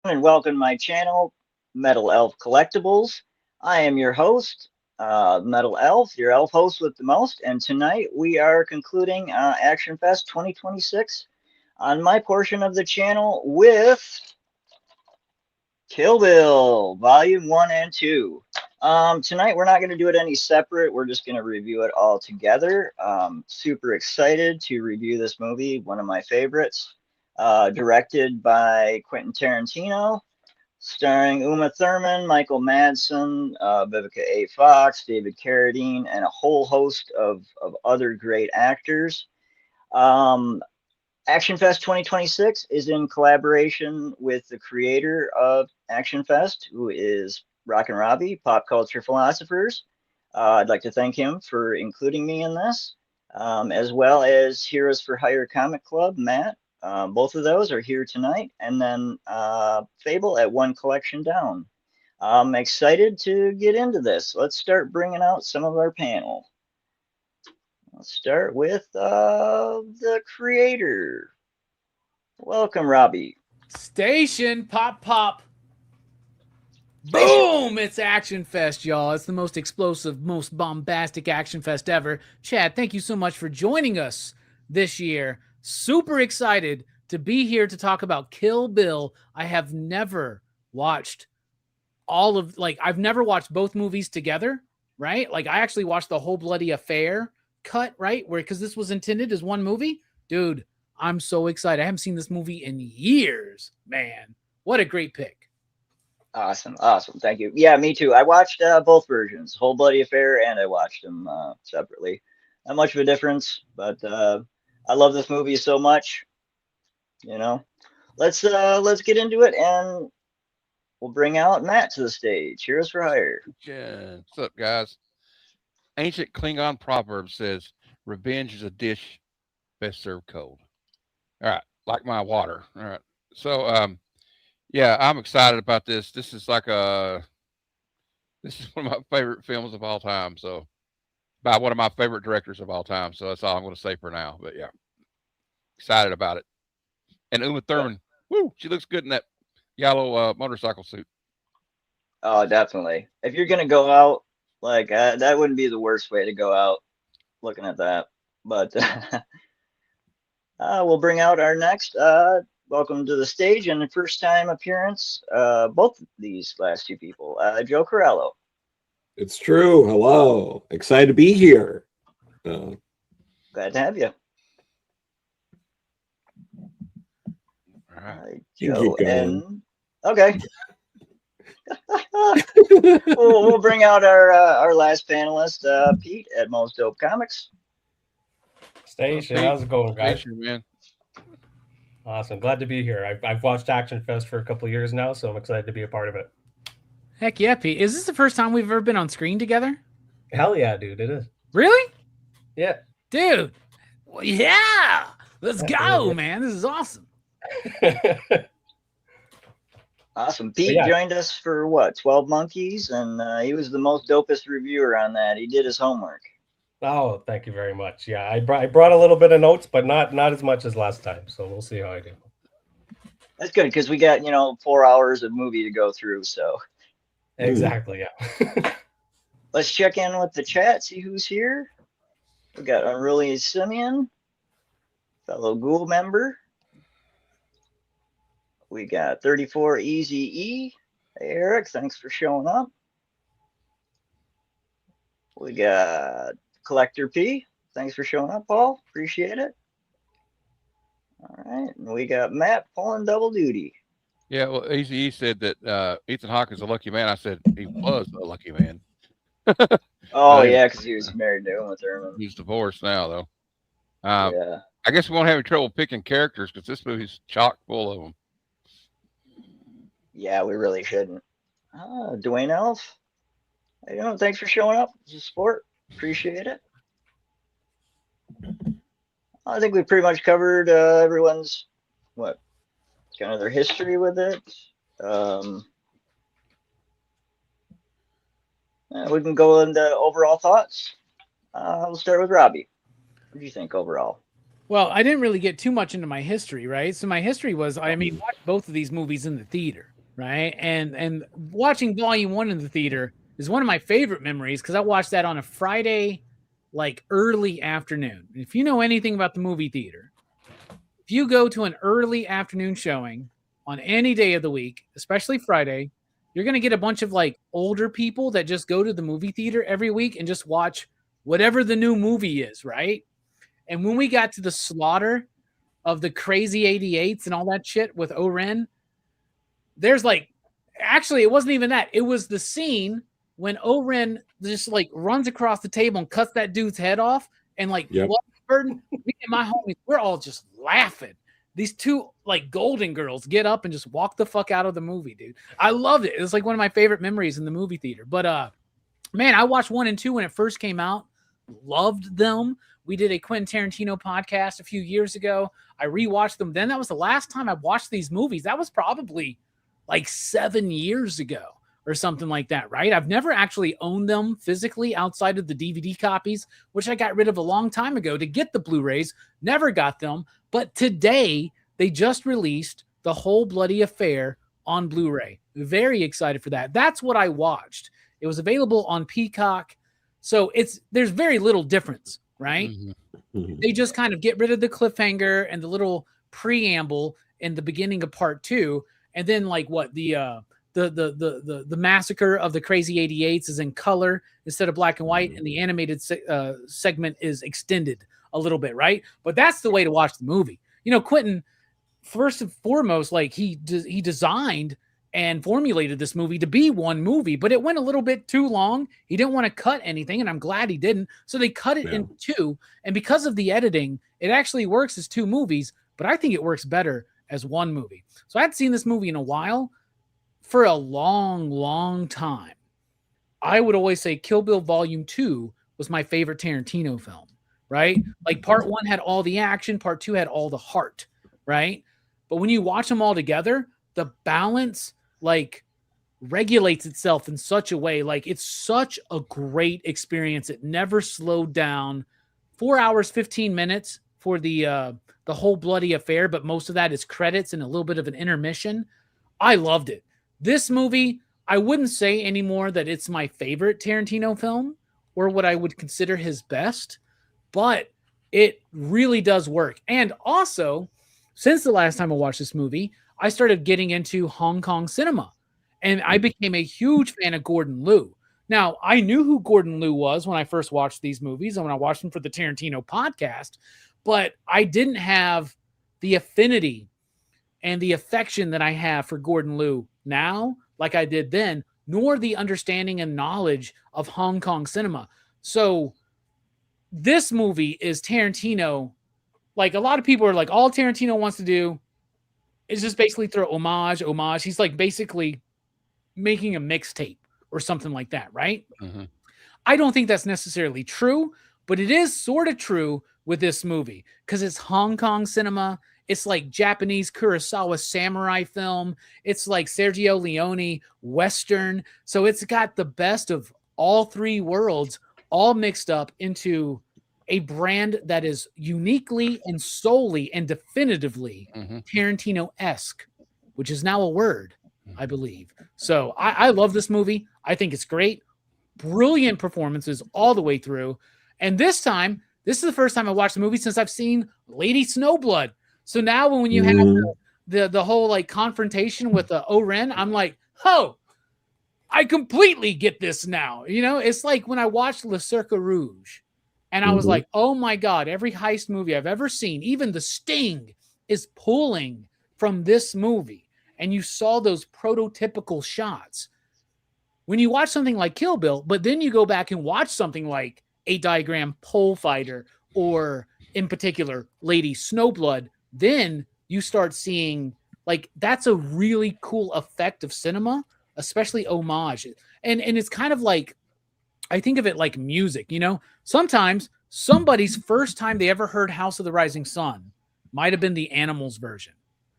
and welcome to my channel, Metal Elf Collectibles. I am your host, Metal Elf, your elf host with the most, and tonight we are concluding Action Fest 2026 on my portion of the channel with Kill Bill Volume 1 and 2. Tonight we're not going to do it any separate, we're just going to review it all together. Super excited to review this movie, one of my favorites. Directed by Quentin Tarantino, starring Uma Thurman, Michael Madsen, Vivica A. Fox, David Carradine, and a whole host of other great actors. Um, Action Fest 2026 is in collaboration with the creator of Action Fest, who is Rockin' Robbie, Pop Culture Philosophers. I'd like to thank him for including me in this, as well as Heroes for Hire Comic Club, Matt. Both of those are here tonight, and then Fable at one collection down. I'm excited to get into this. Let's start bringing out some of our panel. Let's start with the creator. Welcome, Robbie. Station pop pop. Station. Boom! It's Action Fest, y'all. It's the most explosive, most bombastic Action Fest ever. Chad, thank you so much for joining us this year. Super excited to be here to talk about Kill Bill. I have never watched I've never watched both movies together, right? Like, I actually watched the whole bloody affair cut, right? Because this was intended as one movie. Dude, I'm so excited. I haven't seen this movie in years, man. What a great pick. Awesome. Thank you. Yeah, me too. I watched both versions, Whole Bloody Affair, and I watched them separately. Not much of a difference, but I love this movie so much. You know, let's get into it, and we'll bring out Matt to the stage. Heroes for Hire. Yeah. What's up, guys? Ancient Klingon proverb says, "Revenge is a dish best served cold." All right, like my water. All right. So, yeah, I'm excited about this. This is one of my favorite films of all time. So, by one of my favorite directors of all time. So that's all I'm going to say for now. But yeah, excited about it. And Uma Thurman, woo, she looks good in that yellow motorcycle suit. Oh, definitely. If you're gonna go out, like that wouldn't be the worst way to go out looking at that. But we'll bring out our next. Welcome to the stage and the first time appearance. Both these last two people. Joe Corello. It's true. Hello. Excited to be here. Glad to have you. All right. Joe and okay. we'll bring out our last panelist, Pete at Most Dope Comics. Station, how's it going, guys? Station, man. Awesome, glad to be here. I've watched Action Fest for a couple of years now, so I'm excited to be a part of it. Heck yeah, Pete. Is this the first time we've ever been on screen together? Hell yeah, dude, it is. Really? Yeah. Dude. Well, yeah. Let's go, man. This is awesome. Awesome. Pete joined us for what, 12 Monkeys, and he was the most dopest reviewer on that. He did his homework. Oh, thank you very much. Yeah, I brought a little bit of notes, but not as much as last time. So we'll see how I do. That's good because we got 4 hours of movie to go through. So exactly, yeah. Let's check in with the chat, see who's here. We got Unruly Simeon, fellow Ghoul member. We got 34 Easy E. Hey, Eric, thanks for showing up. We got Collector P. Thanks for showing up, Paul. Appreciate it. All right. And we got Matt pulling double duty. Yeah, well, Easy E said that Ethan Hawke is a lucky man. I said he was a lucky man. Oh, yeah, because he was married to Uma Thurman. He's divorced now, though. Yeah. I guess we won't have any trouble picking characters because this movie's chock full of them. Yeah, we really shouldn't. Dwayne Elf. Hey, thanks for showing up. It's a sport. Appreciate it. I think we pretty much covered everyone's kind of their history with it. We can go into overall thoughts. We'll start with Robbie. What do you think overall? Well, I didn't really get too much into my history, right? So my history was, watched both of these movies in the theater. right? And watching Volume 1 in the theater is one of my favorite memories because I watched that on a Friday, like early afternoon. If you know anything about the movie theater, if you go to an early afternoon showing on any day of the week, especially Friday, you're going to get a bunch of like older people that just go to the movie theater every week and just watch whatever the new movie is, right? And when we got to the slaughter of the crazy 88s and all that shit with Oren, there's like, actually, it wasn't even that. It was the scene when Oren just like runs across the table and cuts that dude's head off, and like blood burden. Me and my homies, we're all just laughing. These two like golden girls get up and just walk the fuck out of the movie, dude. I loved it. It was like one of my favorite memories in the movie theater. But man, I watched 1 and 2 when it first came out. Loved them. We did a Quentin Tarantino podcast a few years ago. I rewatched them. Then that was the last time I watched these movies. That was probably like 7 years ago or something like that, right? I've never actually owned them physically outside of the DVD copies, which I got rid of a long time ago to get the Blu-rays. Never got them. But today, they just released The Whole Bloody Affair on Blu-ray. Very excited for that. That's what I watched. It was available on Peacock. So there's very little difference, right? Mm-hmm. They just kind of get rid of the cliffhanger and the little preamble in the beginning of part 2. And then like what the massacre of the crazy 88s is in color instead of black and white, and the animated segment is extended a little bit, right? But that's the way to watch the movie. You know, Quentin, first and foremost, like he designed and formulated this movie to be one movie, but it went a little bit too long. He didn't want to cut anything, and I'm glad he didn't. So they cut it in 2, and because of the editing, it actually works as 2 movies, but I think it works better as 1 movie. So I hadn't seen this movie in a while. For a long, long time, I would always say Kill Bill Volume 2 was my favorite Tarantino film, right? Like part 1 had all the action, part 2 had all the heart, right? But when you watch them all together, the balance like regulates itself in such a way, like it's such a great experience. It never slowed down. 4 hours, 15 minutes for the Whole Bloody Affair, but most of that is credits and a little bit of an intermission. I loved it. This movie, I wouldn't say anymore that it's my favorite Tarantino film or what I would consider his best, but it really does work. And also, since the last time I watched this movie, I started getting into Hong Kong cinema, and I became a huge fan of Gordon Liu. Now, I knew who Gordon Liu was when I first watched these movies and when I watched them for the Tarantino podcast, but I didn't have the affinity and the affection that I have for Gordon Liu now, like I did then, nor the understanding and knowledge of Hong Kong cinema. So this movie is Tarantino. Like a lot of people are like, all Tarantino wants to do is just basically throw homage. He's like basically making a mixtape or something like that, right? Mm-hmm. I don't think that's necessarily true, but it is sort of true with this movie because it's Hong Kong cinema. It's like Japanese Kurosawa samurai film. It's like Sergio Leone Western. So it's got the best of all 3 worlds all mixed up into a brand that is uniquely and solely and definitively Tarantino-esque, which is now a word, I believe. So I love this movie. I think it's great. Brilliant performances all the way through. And this time, this is the first time I watched the movie since I've seen Lady Snowblood. So now when you have the whole like confrontation with Oren, I'm like, oh, I completely get this now. You know, it's like when I watched Le Cercle Rouge and I was like, oh my God, every heist movie I've ever seen, even The Sting is pulling from this movie. And you saw those prototypical shots. When you watch something like Kill Bill, but then you go back and watch something like 8 Diagram Pole Fighter or in particular Lady Snowblood, then you start seeing like that's a really cool effect of cinema, especially homage. And it's kind of like, I think of it like music, you know, sometimes somebody's first time they ever heard House of the Rising Sun might've been the Animals version.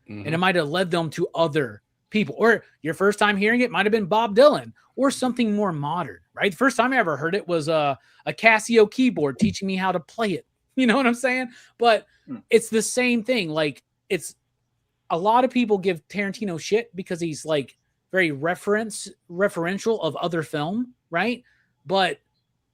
And it might've led them to other people, or your first time hearing it might've been Bob Dylan or something more modern, right? The first time I ever heard it was a Casio keyboard teaching me how to play it. You know what I'm saying? But it's the same thing. Like it's a lot of people give Tarantino shit because he's like very referential of other film, right? But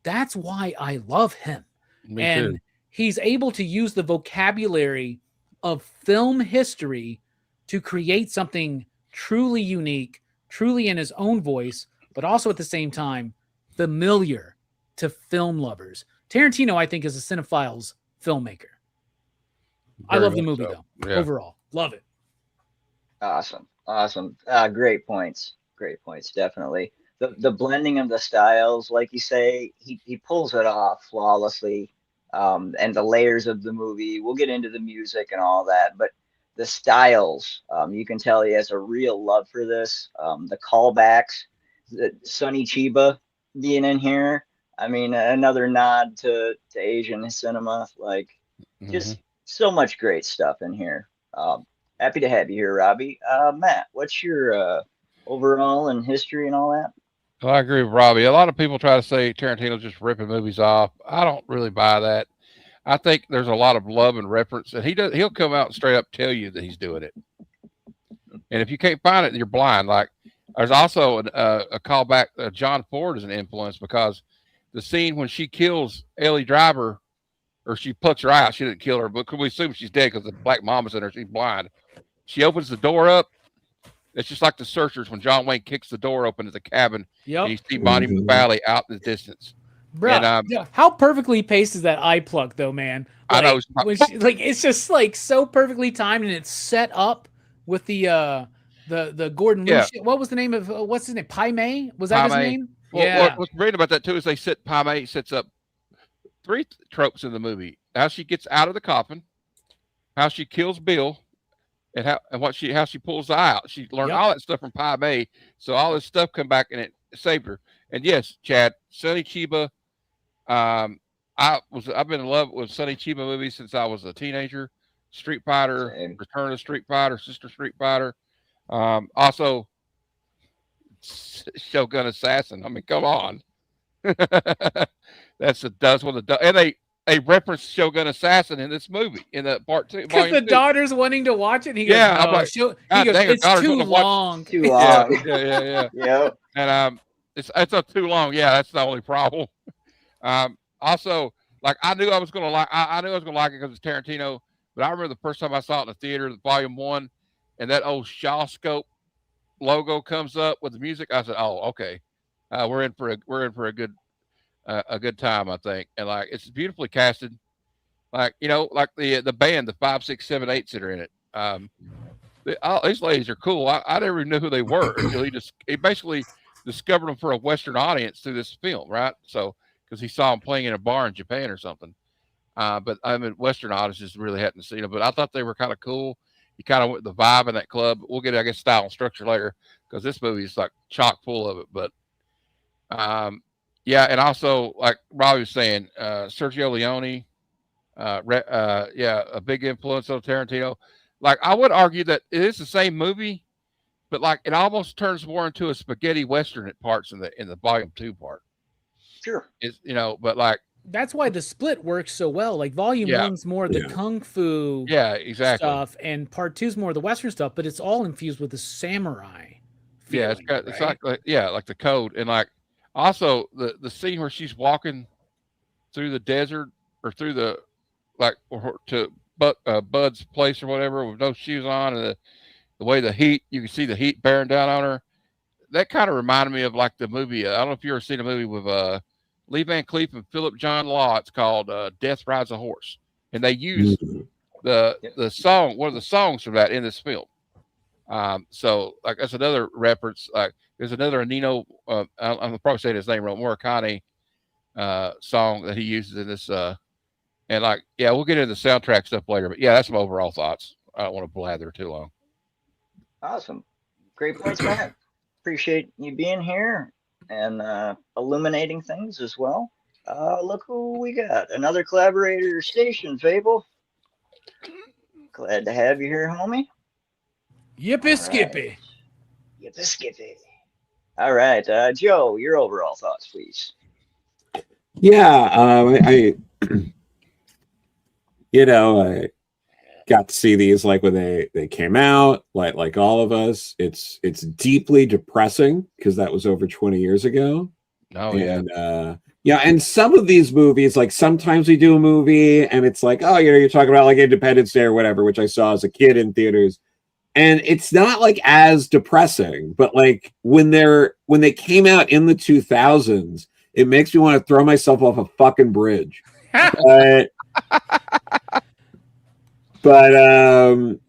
that's why I love him. Me and too. he's able to use the vocabulary of film history to create something truly unique, truly in his own voice, but also at the same time familiar to film lovers. Tarantino, I think, is a cinephile's filmmaker. I Very love the much movie, so. though. Yeah. Overall, love it. Awesome. Great points. Great points. Definitely. The blending of the styles, like you say, he pulls it off flawlessly. And the layers of the movie. We'll get into the music and all that, but the styles, you can tell he has a real love for this. The callbacks, the Sonny Chiba being in here. I mean, another nod to Asian cinema. Like, just so much great stuff in here. Happy to have you here, Robbie. Matt, what's your overall and history and all that? Well, I agree with Robbie. A lot of people try to say Tarantino's just ripping movies off. I don't really buy that. I think there's a lot of love and reference, and he'll come out and straight up tell you that he's doing it. And if you can't find it, you're blind. Like, there's also a callback. John Ford is an influence, because the scene when she kills Ellie Driver, or she plucks her eye out, she didn't kill her, but we assume she's dead because the black mama's in her. She's blind. She opens the door up. It's just like The Searchers when John Wayne kicks the door open to the cabin, Yep. and you see Monument Valley out in the distance. Bro, And, how perfectly paced is that eye plug, though, man? I know. When she, it's just like so perfectly timed, and it's set up with the Gordon Liu. What was the name of what's his name? Pai Mei? Was that his name? Well, yeah. What's great about that too is Pai Mei sets up 3 tropes in the movie: how she gets out of the coffin, how she kills Bill, and how she pulls the eye out. She learned all that stuff from Pai Mei, so all this stuff come back and it saved her. And yes, Chad, Sonny Chiba. I've been in love with Sonny Chiba movies since I was a teenager. Street Fighter, Return of Street Fighter, Sister Street Fighter. Also, Shogun Assassin. I mean, come on. That's one of the, and they reference Shogun Assassin in this movie in the part 2. Because the daughter's wanting to watch it. And he goes, yeah, no. I'm like, it's too long. Too long. Yeah. Yep. And it's a too long. Yeah, that's the only problem. Also, like, I knew I was gonna like it because it's Tarantino. But I remember the first time I saw it in the theater, Volume 1, and that old Shaw Scope logo comes up with the music. I said, "Oh, okay, we're in for a good time, I think." And like, it's beautifully casted. Like, like the band, the 5, 6, 7, 8s that are in it. These ladies are cool. I never even knew who they were until he basically discovered them for a Western audience through this film, right? So, because he saw them playing in a bar in Japan or something. But I mean, Western audiences really hadn't seen them. But I thought they were kind of cool. You kind of went the vibe in that club. We'll get, I guess, style and structure later, because this movie is like chock full of it. But yeah, and also, like Robbie was saying, Sergio Leone, a big influence on Tarantino. Like, I would argue that it is the same movie, but like, it almost turns more into a spaghetti western at parts in the Volume 2 part. Sure. It's, but like, that's why the split works so well. Like, Volume 1's more the kung fu stuff, and Part 2's more the Western stuff, but it's all infused with the samurai feeling, it's like the code. And like, also the scene where she's walking through the desert, or through the, like, to Bud's place or whatever, with no shoes on, and the way the heat, you can see the heat bearing down on her. That kind of reminded me of like the movie. I don't know if you ever seen a movie with Lee Van Cleef and Philip John Law. It's called Death Rides a Horse, and they use the song, one of the songs from that in this film. So like, that's another reference. Like, there's another Nino, I'm probably saying his name wrong, Morricone song that he uses in this. And like, yeah, we'll get into the soundtrack stuff later. But yeah, that's my overall thoughts. I don't want to blather too long. Awesome, great points, man. Appreciate you being here and illuminating things as well. Look who we got. Another collaborator station, Fable. Glad to have you here, homie. Yippee skippy. Yippee skippy. All right, Joe, your overall thoughts, please. Yeah, got to see these like when they came out, like all of us. It's deeply depressing because that was over 20 years ago. Oh yeah. And yeah, and some of these movies, like sometimes we do a movie and it's like, oh, you're talking about like Independence Day or whatever, which I saw as a kid in theaters. And it's not like as depressing, but like when they came out in the 2000s, it makes me want to throw myself off a fucking bridge. But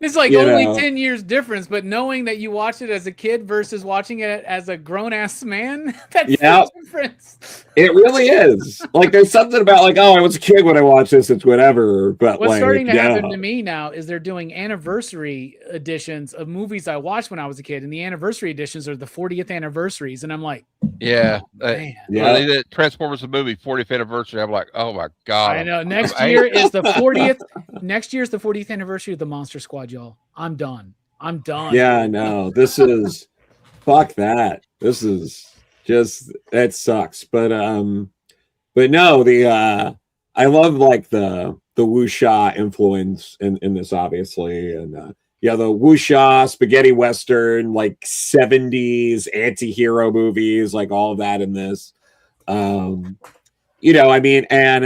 it's like only 10 years difference, but knowing that you watched it as a kid versus watching it as a grown-ass man, that's the difference. It really is. Like there's something about like, oh, I was a kid when I watched this, it's whatever. But what's like, starting to happen to me now is they're doing anniversary editions of movies I watched when I was a kid, and the anniversary editions are the 40th anniversaries, and I'm like, yeah, man. Yeah. They did Transformers the movie 40th anniversary. I'm like, oh my god. I know. Next year is the 40th. Next year is the 40th anniversary of the Monster Squad, y'all. I'm done. Yeah, no, this is fuck that. This is just that sucks. But no, I love like the wuxia influence in this, obviously, and yeah, the wuxia spaghetti western, like 70s anti-hero movies, like all of that in this. I mean, and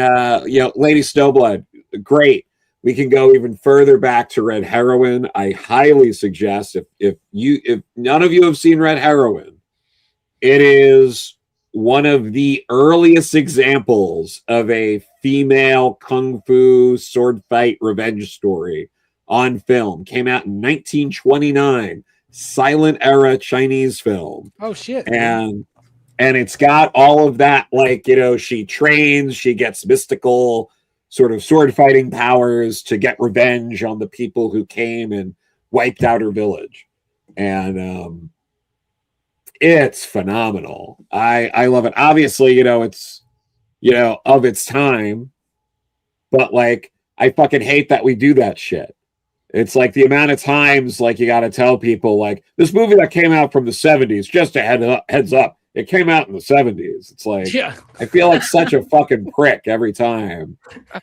Lady Snowblood, great. We can go even further back to Red Heroine. I highly suggest if none of you have seen Red Heroine, it is one of the earliest examples of a female kung fu sword fight revenge story on film. Came out in 1929, silent era Chinese film. Oh shit. And it's got all of that, like, she trains, she gets mystical sort of sword fighting powers to get revenge on the people who came and wiped out her village. And it's phenomenal. I love it. Obviously, it's of its time, but like I fucking hate that we do that shit. It's like the amount of times like you got to tell people like this movie that came out from the 70s, just a heads up, it came out in the 70s. It's like, yeah. I feel like such a fucking prick every time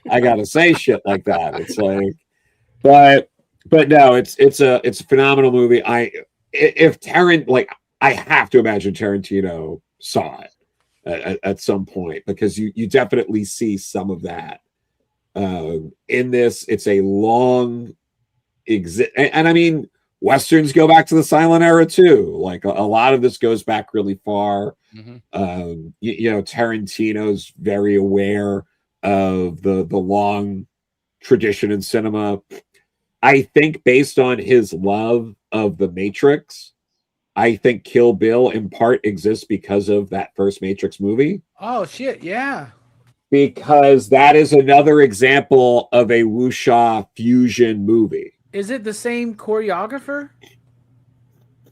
I got to say shit like that. It's like, but no, it's a phenomenal movie. I have to imagine Tarantino saw it at some point, because you definitely see some of that in this. It's a long and I mean, Westerns go back to the silent era too. Like a lot of this goes back really far. Mm-hmm. Tarantino's very aware of the long tradition in cinema. I think based on his love of The Matrix, I think Kill Bill in part exists because of that first Matrix movie. Oh shit, yeah. Because that is another example of a wuxia fusion movie. Is it the same choreographer?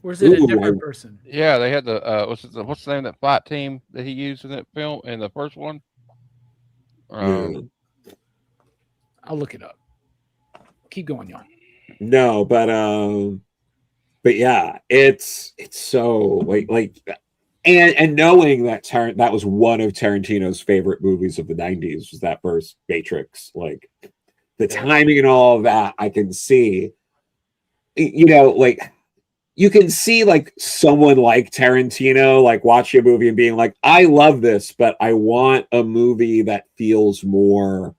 Or is it a different person? Yeah, they had the what's the name of that fight team that he used in that film in the first one? I'll look it up. Keep going, y'all. No, but yeah, it's so like and knowing that that was one of Tarantino's favorite movies of the 90s was that first Matrix, like the timing and all of that, I can see, like you can see like someone like Tarantino like watching a movie and being like, I love this, but I want a movie that feels more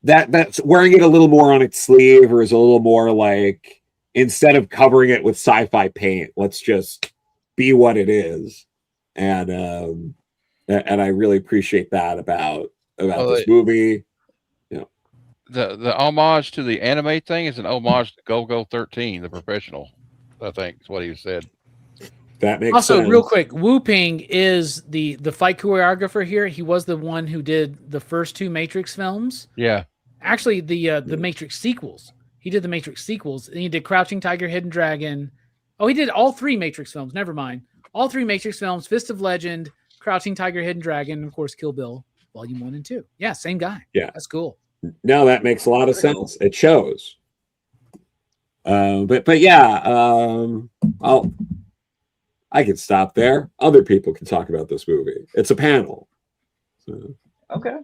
that's wearing it a little more on its sleeve, or is a little more like, instead of covering it with sci-fi paint, let's just be what it is. And I really appreciate that about this movie. The homage to the anime thing is an homage to Go 13, the professional, I think is what he said. That makes also sense. Real quick, Wu Ping is the fight choreographer here. He was the one who did the first two Matrix films. Yeah. Actually, the Matrix sequels. He did the Matrix sequels, and he did Crouching Tiger, Hidden Dragon. Oh, he did all three Matrix films. Never mind. All three Matrix films: Fist of Legend, Crouching Tiger, Hidden Dragon, and of course Kill Bill, Volume 1 and 2. Yeah, same guy. Yeah, that's cool. No, that makes a lot of sense. It shows. But yeah, I can stop there. Other people can talk about this movie. It's a panel. So. Okay.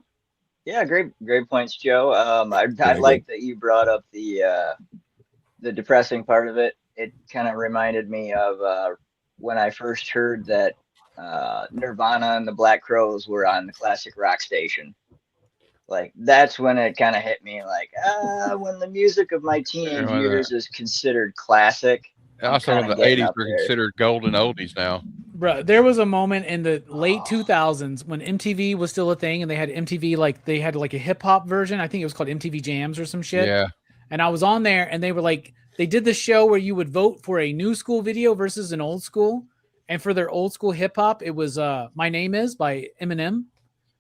Yeah, great points, Joe. I like that you brought up the depressing part of it. It kind of reminded me of when I first heard that Nirvana and the Black Crowes were on the classic rock station. Like that's when it kind of hit me. Like when the music of my teenage years is considered classic. Also, in the 80s, they're considered golden oldies now. Bro, there was a moment in the late 2000s when MTV was still a thing, and they had MTV they had like a hip hop version. I think it was called MTV Jams or some shit. Yeah. And I was on there, and they were like, they did this show where you would vote for a new school video versus an old school. And for their old school hip hop, it was "My Name Is" by Eminem.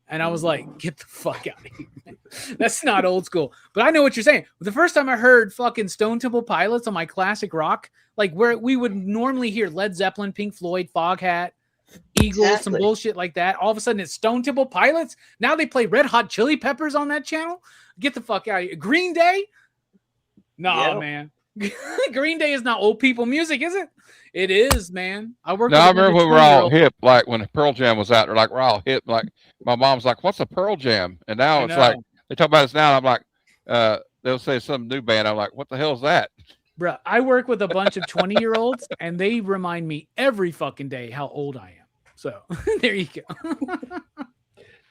And I was like, get the fuck out of here, man. That's not old school. But I know what you're saying. The first time I heard fucking Stone Temple Pilots on my classic rock, like where we would normally hear Led Zeppelin, Pink Floyd, Foghat, Eagles, some bullshit like that. All of a sudden it's Stone Temple Pilots. Now they play Red Hot Chili Peppers on that channel. Get the fuck out of here. Green Day? Nah, man. Green Day is not old people music, is it? It is, man. I remember when we were all hip, like when Pearl Jam was out, they're like, we're all hip. Like my mom's like, what's a Pearl Jam? And now it's like, they talk about this now. And I'm like, they'll say some new band. I'm like, what the hell is that? Bruh, I work with a bunch of 20-year-olds and they remind me every fucking day how old I am. So there you go.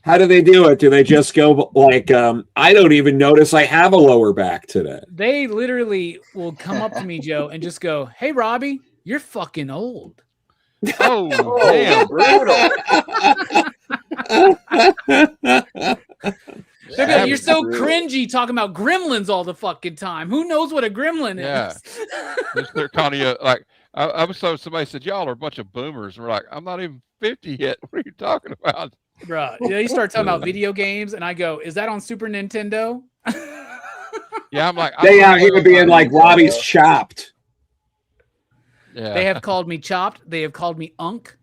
How do they do it? Do they just go like, I don't even notice I have a lower back today? They literally will come up to me, Joe, and just go, hey, Robbie, you're fucking old. Oh, damn. Brutal. You're so cringy talking about gremlins all the fucking time. Who knows what a gremlin is? They're calling you like, I was so somebody said, y'all are a bunch of boomers. And we're like, I'm not even 50 yet. What are you talking about? Bro, you start talking about video games, and I go, "Is that on Super Nintendo?" Yeah, I'm like, they out here being like Robbie's Chopped. Yeah, they have called me Chopped. They have called me Unk.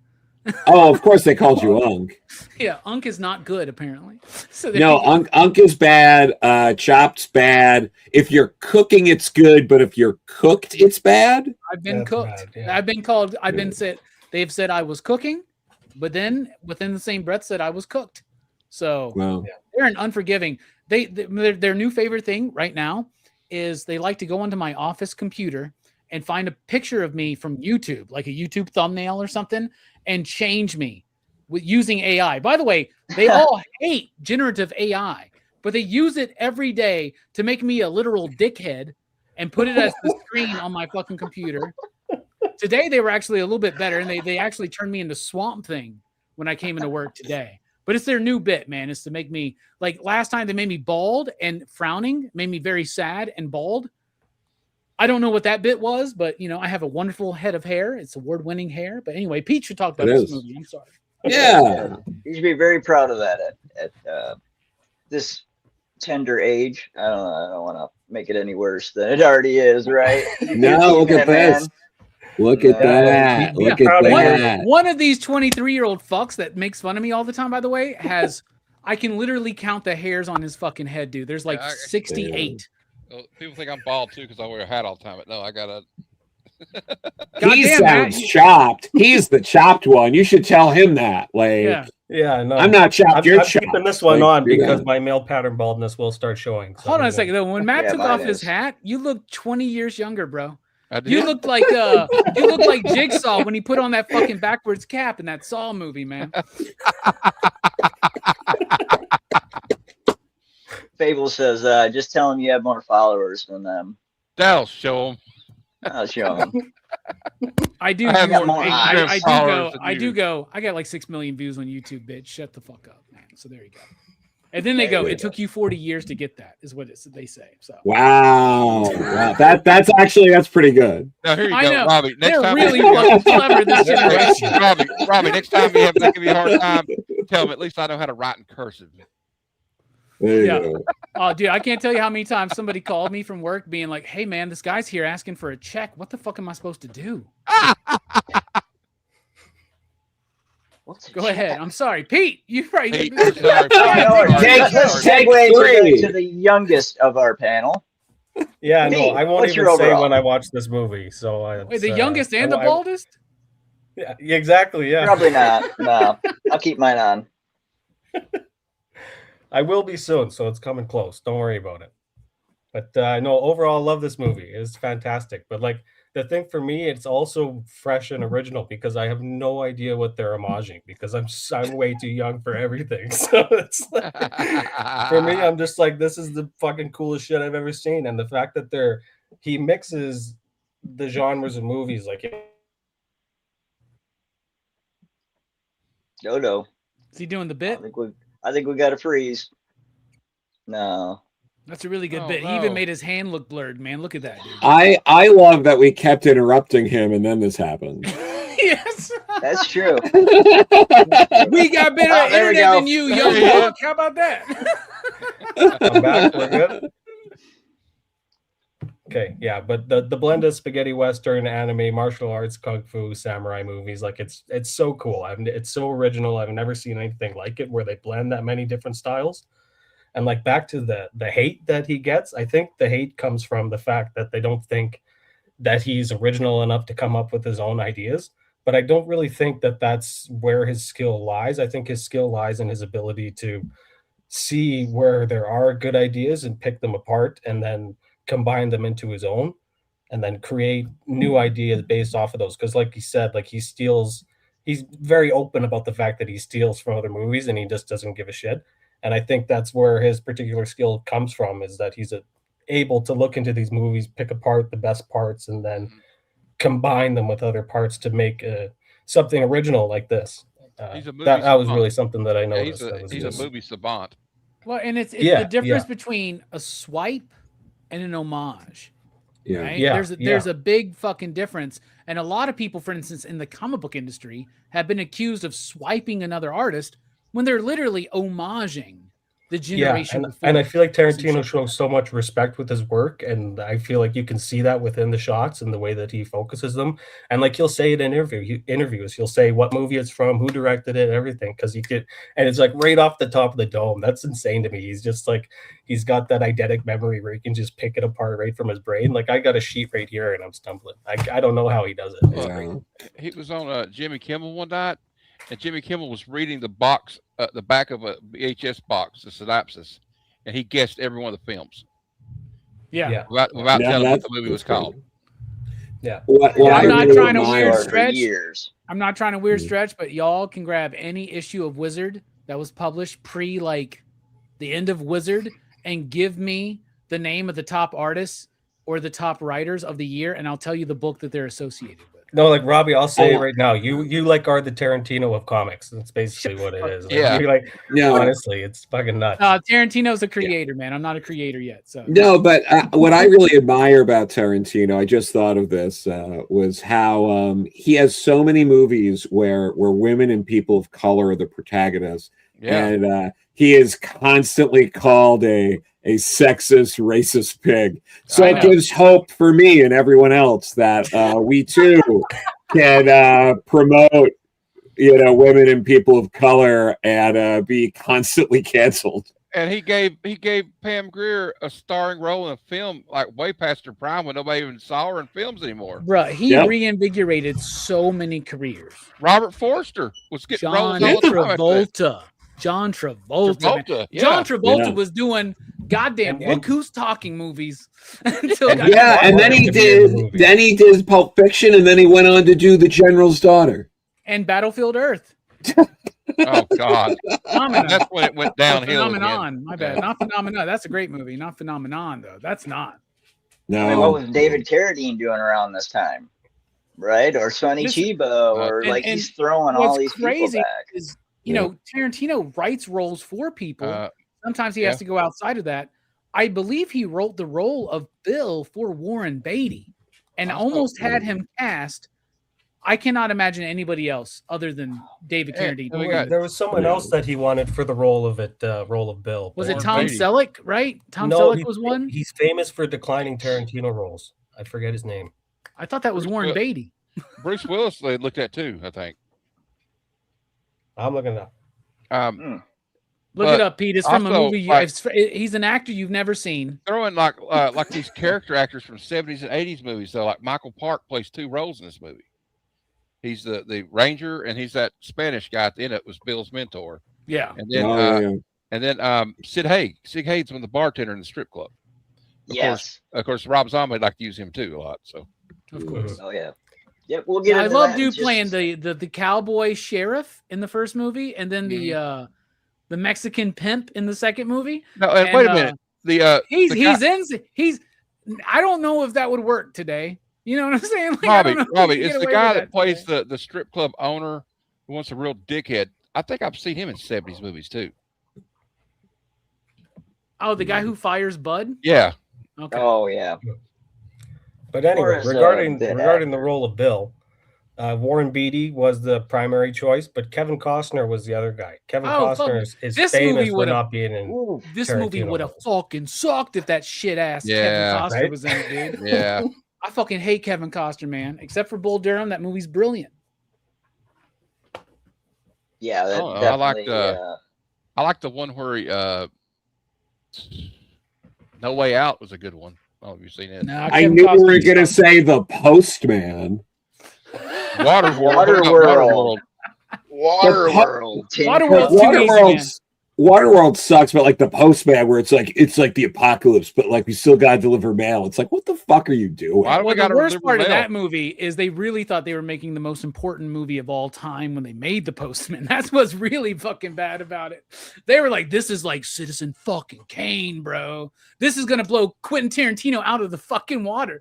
Oh, of course they called you Unk. Yeah, Unk is not good apparently. So no, Unk is bad. Chopped's bad. If you're cooking, it's good, but if you're cooked, it's bad. I've been cooked. Bad, yeah. I've been called. I've been said. They've said I was cooking. But then within the same breath said I was cooked. So they're an unforgiving. Their new favorite thing right now is they like to go onto my office computer and find a picture of me from YouTube, like a YouTube thumbnail or something, and change me with using AI. By the way, they all hate generative AI, but they use it every day to make me a literal dickhead and put it as the screen on my fucking computer. Today they were actually a little bit better, and they actually turned me into Swamp Thing when I came into work today. But it's their new bit, man. Is to make me like last time they made me bald and frowning, made me very sad and bald. I don't know what that bit was, but I have a wonderful head of hair. It's award-winning hair. But anyway, Pete should talk about this movie. I'm sorry. Yeah, you should be very proud of that at this tender age. I don't want to make it any worse than it already is, right? No, look at this. Look at that. Look at that. One of these 23-year-old fucks that makes fun of me all the time, by the way, I can literally count the hairs on his fucking head, dude. There's like 68. Well, people think I'm bald too because I wear a hat all the time. But no, I got a. He sounds chopped. He's the chopped one. You should tell him that. Like, no, I'm not chopped. You're chopped. Keeping this one on because my male pattern baldness will start showing. So hold on a second though. When Matt took off his hat, you look 20 years younger, bro. You look like Jigsaw when he put on that fucking backwards cap in that Saw movie, man. Fable says, just tell him you have more followers than them. That'll show him. I'll show him. I do. I do go. I got like 6 million views on YouTube, bitch. Shut the fuck up, man. So there you go. And then they go, it took you 40 years to get that, is what they say. So wow. That's pretty good. Now here you go, Robbie. Next time really fucking clever this generation. Robbie, next time you have to give me a hard time, tell them at least I know how to write in cursive. There you go. Oh, dude, I can't tell you how many times somebody called me from work being like, hey man, this guy's here asking for a check. What the fuck am I supposed to do? Go ahead. I'm sorry, Pete. You're right. Let's segue to the youngest of our panel. Yeah, Pete, no, I won't even say when I watch this movie. So wait, the youngest and the baldest? Yeah, exactly. Yeah, probably not. No, I'll keep mine on. I will be soon, so it's coming close. Don't worry about it. But no, overall, love this movie. It's fantastic. But like the thing for me, it's also fresh and original because I have no idea what they're homaging because I'm way too young for everything. So it's like, for me, I'm just like, this is the fucking coolest shit I've ever seen. And the fact that he mixes the genres of movies, like Dodo. Is he doing the I bit? think we got a freeze. No. That's a really good Oh, bit. He no. even made his hand look blurred, man. Look at that, dude. I love that we kept interrupting him, and then this happened. Yes. That's true. We got better Oh, at there we internet go. than you, There young he is. buck. How about that? I'm back. We're good. Okay, yeah, but the blend of spaghetti western, anime, martial arts, kung fu, samurai movies, like it's so cool. It's so original. I've never seen anything like it where they blend that many different styles. And like back to the hate that he gets, I think the hate comes from the fact that they don't think that he's original enough to come up with his own ideas. But I don't really think that that's where his skill lies. I think his skill lies in his ability to see where there are good ideas and pick them apart and then combine them into his own and then create new ideas based off of those. Because like he said, like he's very open about the fact that he steals from other movies and he just doesn't give a shit. And I think that's where his particular skill comes from, is that he's able to look into these movies, pick apart the best parts, and then combine them with other parts to make something original like this. He's a movie that was savant. really something that I Yeah, noticed. he's a movie savant. Well, and it's Yeah, the difference yeah. between a swipe and an homage. Yeah. Right? Yeah, There's a big fucking difference. And a lot of people, for instance, in the comic book industry, have been accused of swiping another artist when they're literally homaging the generation before. And I feel like Some Tarantino shit shows like so much respect with his work, and I feel like you can see that within the shots and the way that he focuses them. And like he'll say it in interviews, he'll say what movie it's from, who directed it, everything, because he could, and it's like right off the top of the dome. That's insane to me. He's just like, he's got that eidetic memory where he can just pick it apart right from his brain. Like I got a sheet right here and I'm stumbling. I don't know how he does it. It's Yeah. great. He was on Jimmy Kimmel one night, and Jimmy Kimmel was reading the box, the back of a VHS box, the synopsis, and he guessed every one of the films. Yeah. Without Yeah, telling what that's- the movie was that's great. called. Yeah. What I'm I not really trying to admire- weird For stretch. years. I'm not trying to weird Mhm. stretch, but y'all can grab any issue of Wizard that was published pre like the end of Wizard and give me the name of the top artists or the top writers of the year, and I'll tell you the book that they're associated with. No, like Robbie, I'll say it Oh. right now. You like are the Tarantino of comics. That's basically what it is. Like, Yeah. you're like, No, honestly, it's fucking nuts. Tarantino's a creator, man. I'm not a creator yet. So no, but what I really admire about Tarantino, I just thought of this, was how he has so many movies where women and people of color are the protagonists, Yeah. and he is constantly called a sexist, racist pig. So I it know. gives hope for me and everyone else that we too can promote, women and people of color and be constantly canceled. And he gave Pam Grier a starring role in a film like way past her prime when nobody even saw her in films anymore. bruh, he Yep. reinvigorated so many careers. Robert Forster was getting John roles all the time. Travolta. John Travolta. man. Travolta, yeah. John Travolta Yeah. was doing goddamn And- look who's talking movies until And- goddamn- Yeah, and then he did Pulp Fiction, and then he went on to do The General's Daughter. and Battlefield Earth. Oh God, Phenomenon. that's when it went downhill. Phenomenon. again. My bad. Yeah. Not Phenomenon. That's a great movie. Not Phenomenon though. That's not. I mean, what No, was David Carradine doing around this time? Right? Or Sonny Listen, Chiba, or and- like and he's throwing all what's these crazy people back. is Yeah. Tarantino writes roles for people. Sometimes he yeah. has to go outside of that. I believe he wrote the role of Bill for Warren Beatty and Also- almost had him cast. I cannot imagine anybody else other than David Yeah, Carradine. and we got- There was someone else that he wanted for the role of Bill. Was but- it Tom Beatty. Selleck, right? Tom No, Selleck he's- was one. He's famous for declining Tarantino roles. I forget his name. I thought that was Warren Well- Beatty. Bruce Willis they looked at too, I think. I'm looking up. Look But it up, Pete. It's from a also, movie. like- He's an actor you've never seen. Throwing like these character actors from 70s and 80s movies though, like Michael Park plays two roles in this movie. He's the ranger, and he's that Spanish guy at the end that was Bill's mentor. Yeah. And then Oh, yeah. And then Sig Haig's one of the bartender in the strip club. Of course, Rob Zombie like to use him too a lot. So Of course. Oh yeah. Yep, we'll get I into love that dude playing the cowboy sheriff in the first movie, and then the Mexican pimp in the second movie. No, and wait a minute. He's I don't know if that would work today. You know what I'm saying? Like, Robbie, it's the guy that plays the strip club owner who wants a real dickhead. I think I've seen him in 70s movies too. Oh, the guy who fires Bud? Yeah. Okay. Oh yeah. But anyway, regarding the role of Bill, Warren Beatty was the primary choice, but Kevin Costner was the other guy. Kevin Costner is famous for not being in. This movie would have fucking sucked if that shit ass Kevin Costner was in it, dude. Yeah. I fucking hate Kevin Costner, man. Except for Bull Durham, that movie's brilliant. Yeah, I like the one where he No Way Out was a good one. Oh, have you seen it? Nah, I knew we were gonna say The Postman. Waterworld. Waterworld sucks, but like The Postman, where it's like the apocalypse, but like we still gotta deliver mail. It's like, what the fuck are you doing? Well, the worst part of that movie is they really thought they were making the most important movie of all time when they made The Postman. That's what's really fucking bad about it. They were like, this is like Citizen fucking Kane, bro. This is gonna blow Quentin Tarantino out of the fucking water.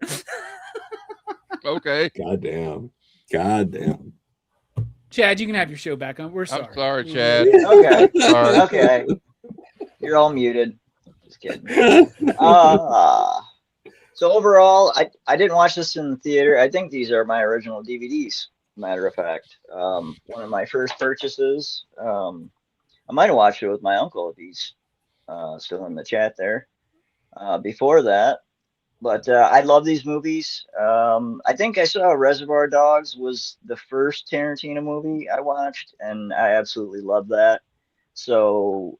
Okay. Goddamn. Chad, you can have your show back on. We're sorry. I'm sorry, Chad. Okay. Sorry. Okay. You're all muted. Just kidding. So overall, I didn't watch this in the theater. I think these are my original DVDs, matter of fact. One of my first purchases. I might have watched it with my uncle if he's still in the chat there. Before that. But I love these movies. I think I saw Reservoir Dogs was the first Tarantino movie I watched, and I absolutely love that. So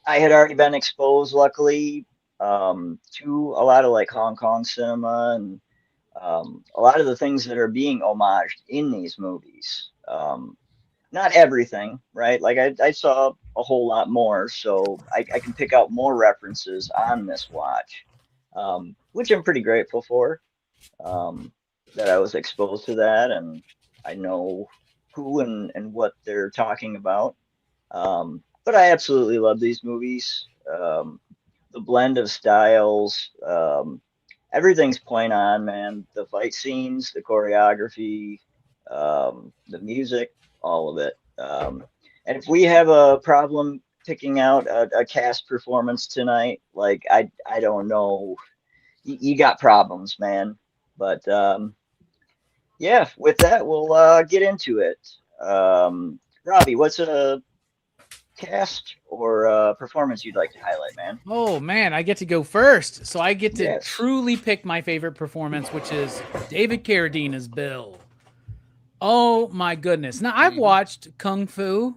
I had already been exposed, luckily, to a lot of like Hong Kong cinema and a lot of the things that are being homaged in these movies. Not everything, right? Like I saw a whole lot more, so I can pick out more references on this watch. Which I'm pretty grateful for, that I was exposed to that and I know who and what they're talking about. But I absolutely love these movies. The blend of styles, everything's point on, man. The fight scenes, the choreography, the music, all of it. And if we have a problem picking out a cast performance tonight, like I don't know. You got problems, man. But yeah, with that, we'll get into it. Robbie, what's a cast or performance you'd like to highlight, man? Oh, man, I get to go first. So I get to truly pick my favorite performance, which is David Carradine as Bill. Oh, my goodness. Now, I've watched Kung Fu.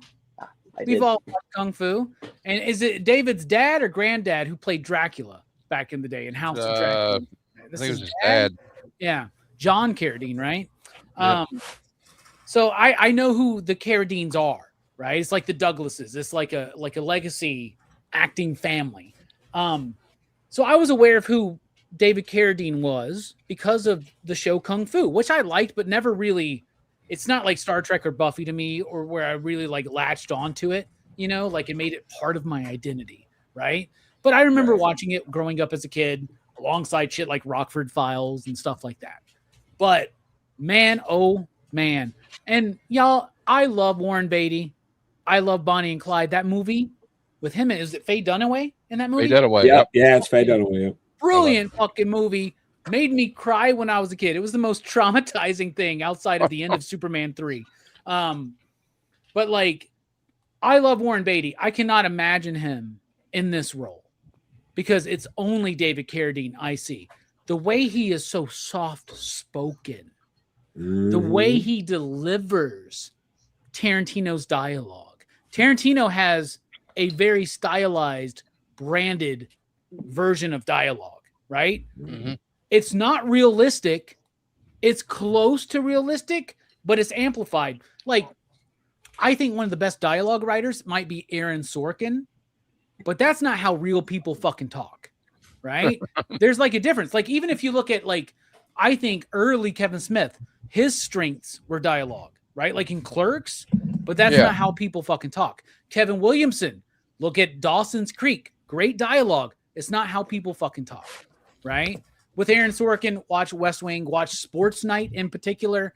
We've all watched Kung Fu. And is it David's dad or granddad who played Dracula back in the day in House of Dracula? I think it was his dad. Yeah, John Carradine, right? Yep. So I know who the Carradines are, right? It's like the Douglases. It's like a legacy acting family. So I was aware of who David Carradine was because of the show Kung Fu, which I liked, but never really. It's not like Star Trek or Buffy to me, or where I really like latched onto it. You know, like it made it part of my identity, right? But I remember watching it growing up as a kid alongside shit like Rockford Files and stuff like that. But man, oh man. And y'all, I love Warren Beatty. I love Bonnie and Clyde. That movie with him, is it Faye Dunaway in that movie? Faye Dunaway. Yep. Yeah, it's Faye Dunaway. Yep. Brilliant fucking movie. Made me cry when I was a kid. It was the most traumatizing thing outside of the end of Superman 3. But like, I love Warren Beatty. I cannot imagine him in this role because it's only David Carradine I see. The way he is so soft-spoken, the way he delivers Tarantino's dialogue. Tarantino has a very stylized, branded version of dialogue, right? Mm-hmm. It's not realistic. It's close to realistic, but it's amplified. Like, I think one of the best dialogue writers might be Aaron Sorkin. but that's not how real people fucking talk, right? There's like a difference. Like even if you look at like, I think early Kevin Smith, his strengths were dialogue, right? Like in Clerks, but that's not how people fucking talk. Kevin Williamson, look at Dawson's Creek, great dialogue. It's not how people fucking talk, right? With Aaron Sorkin, watch West Wing, watch Sports Night in particular.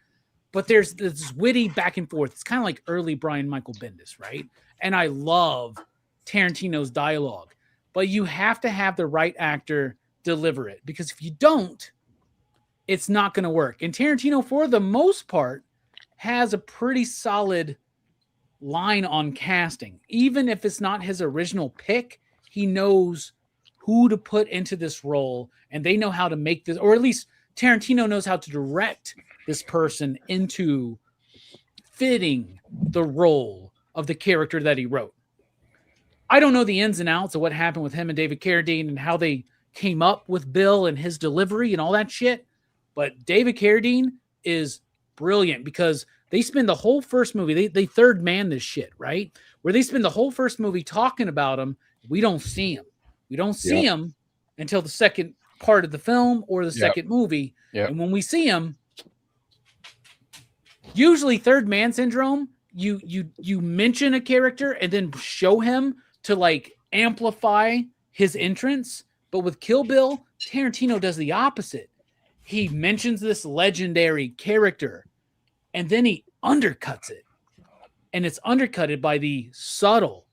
But there's this witty back and forth. It's kind of like early Brian Michael Bendis, right? And I love Tarantino's dialogue. But you have to have the right actor deliver it. Because if you don't, it's not going to work. And Tarantino, for the most part, has a pretty solid line on casting. Even if it's not his original pick, he knows who to put into this role. And they know how to make this, or at least Tarantino knows how to direct this person into fitting the role of the character that he wrote. I don't know the ins and outs of what happened with him and David Carradine and how they came up with Bill and his delivery and all that shit. But David Carradine is brilliant because they spend the whole first movie, they third man this shit, right? Where they spend the whole first movie talking about him. We don't see him. We don't see him until the second part of the film or the second movie. And when we see him, usually third man syndrome, you mention a character and then show him to like amplify his entrance. But with Kill Bill, Tarantino does the opposite. He mentions this legendary character and then he undercuts it. And it's undercutted by the subtle,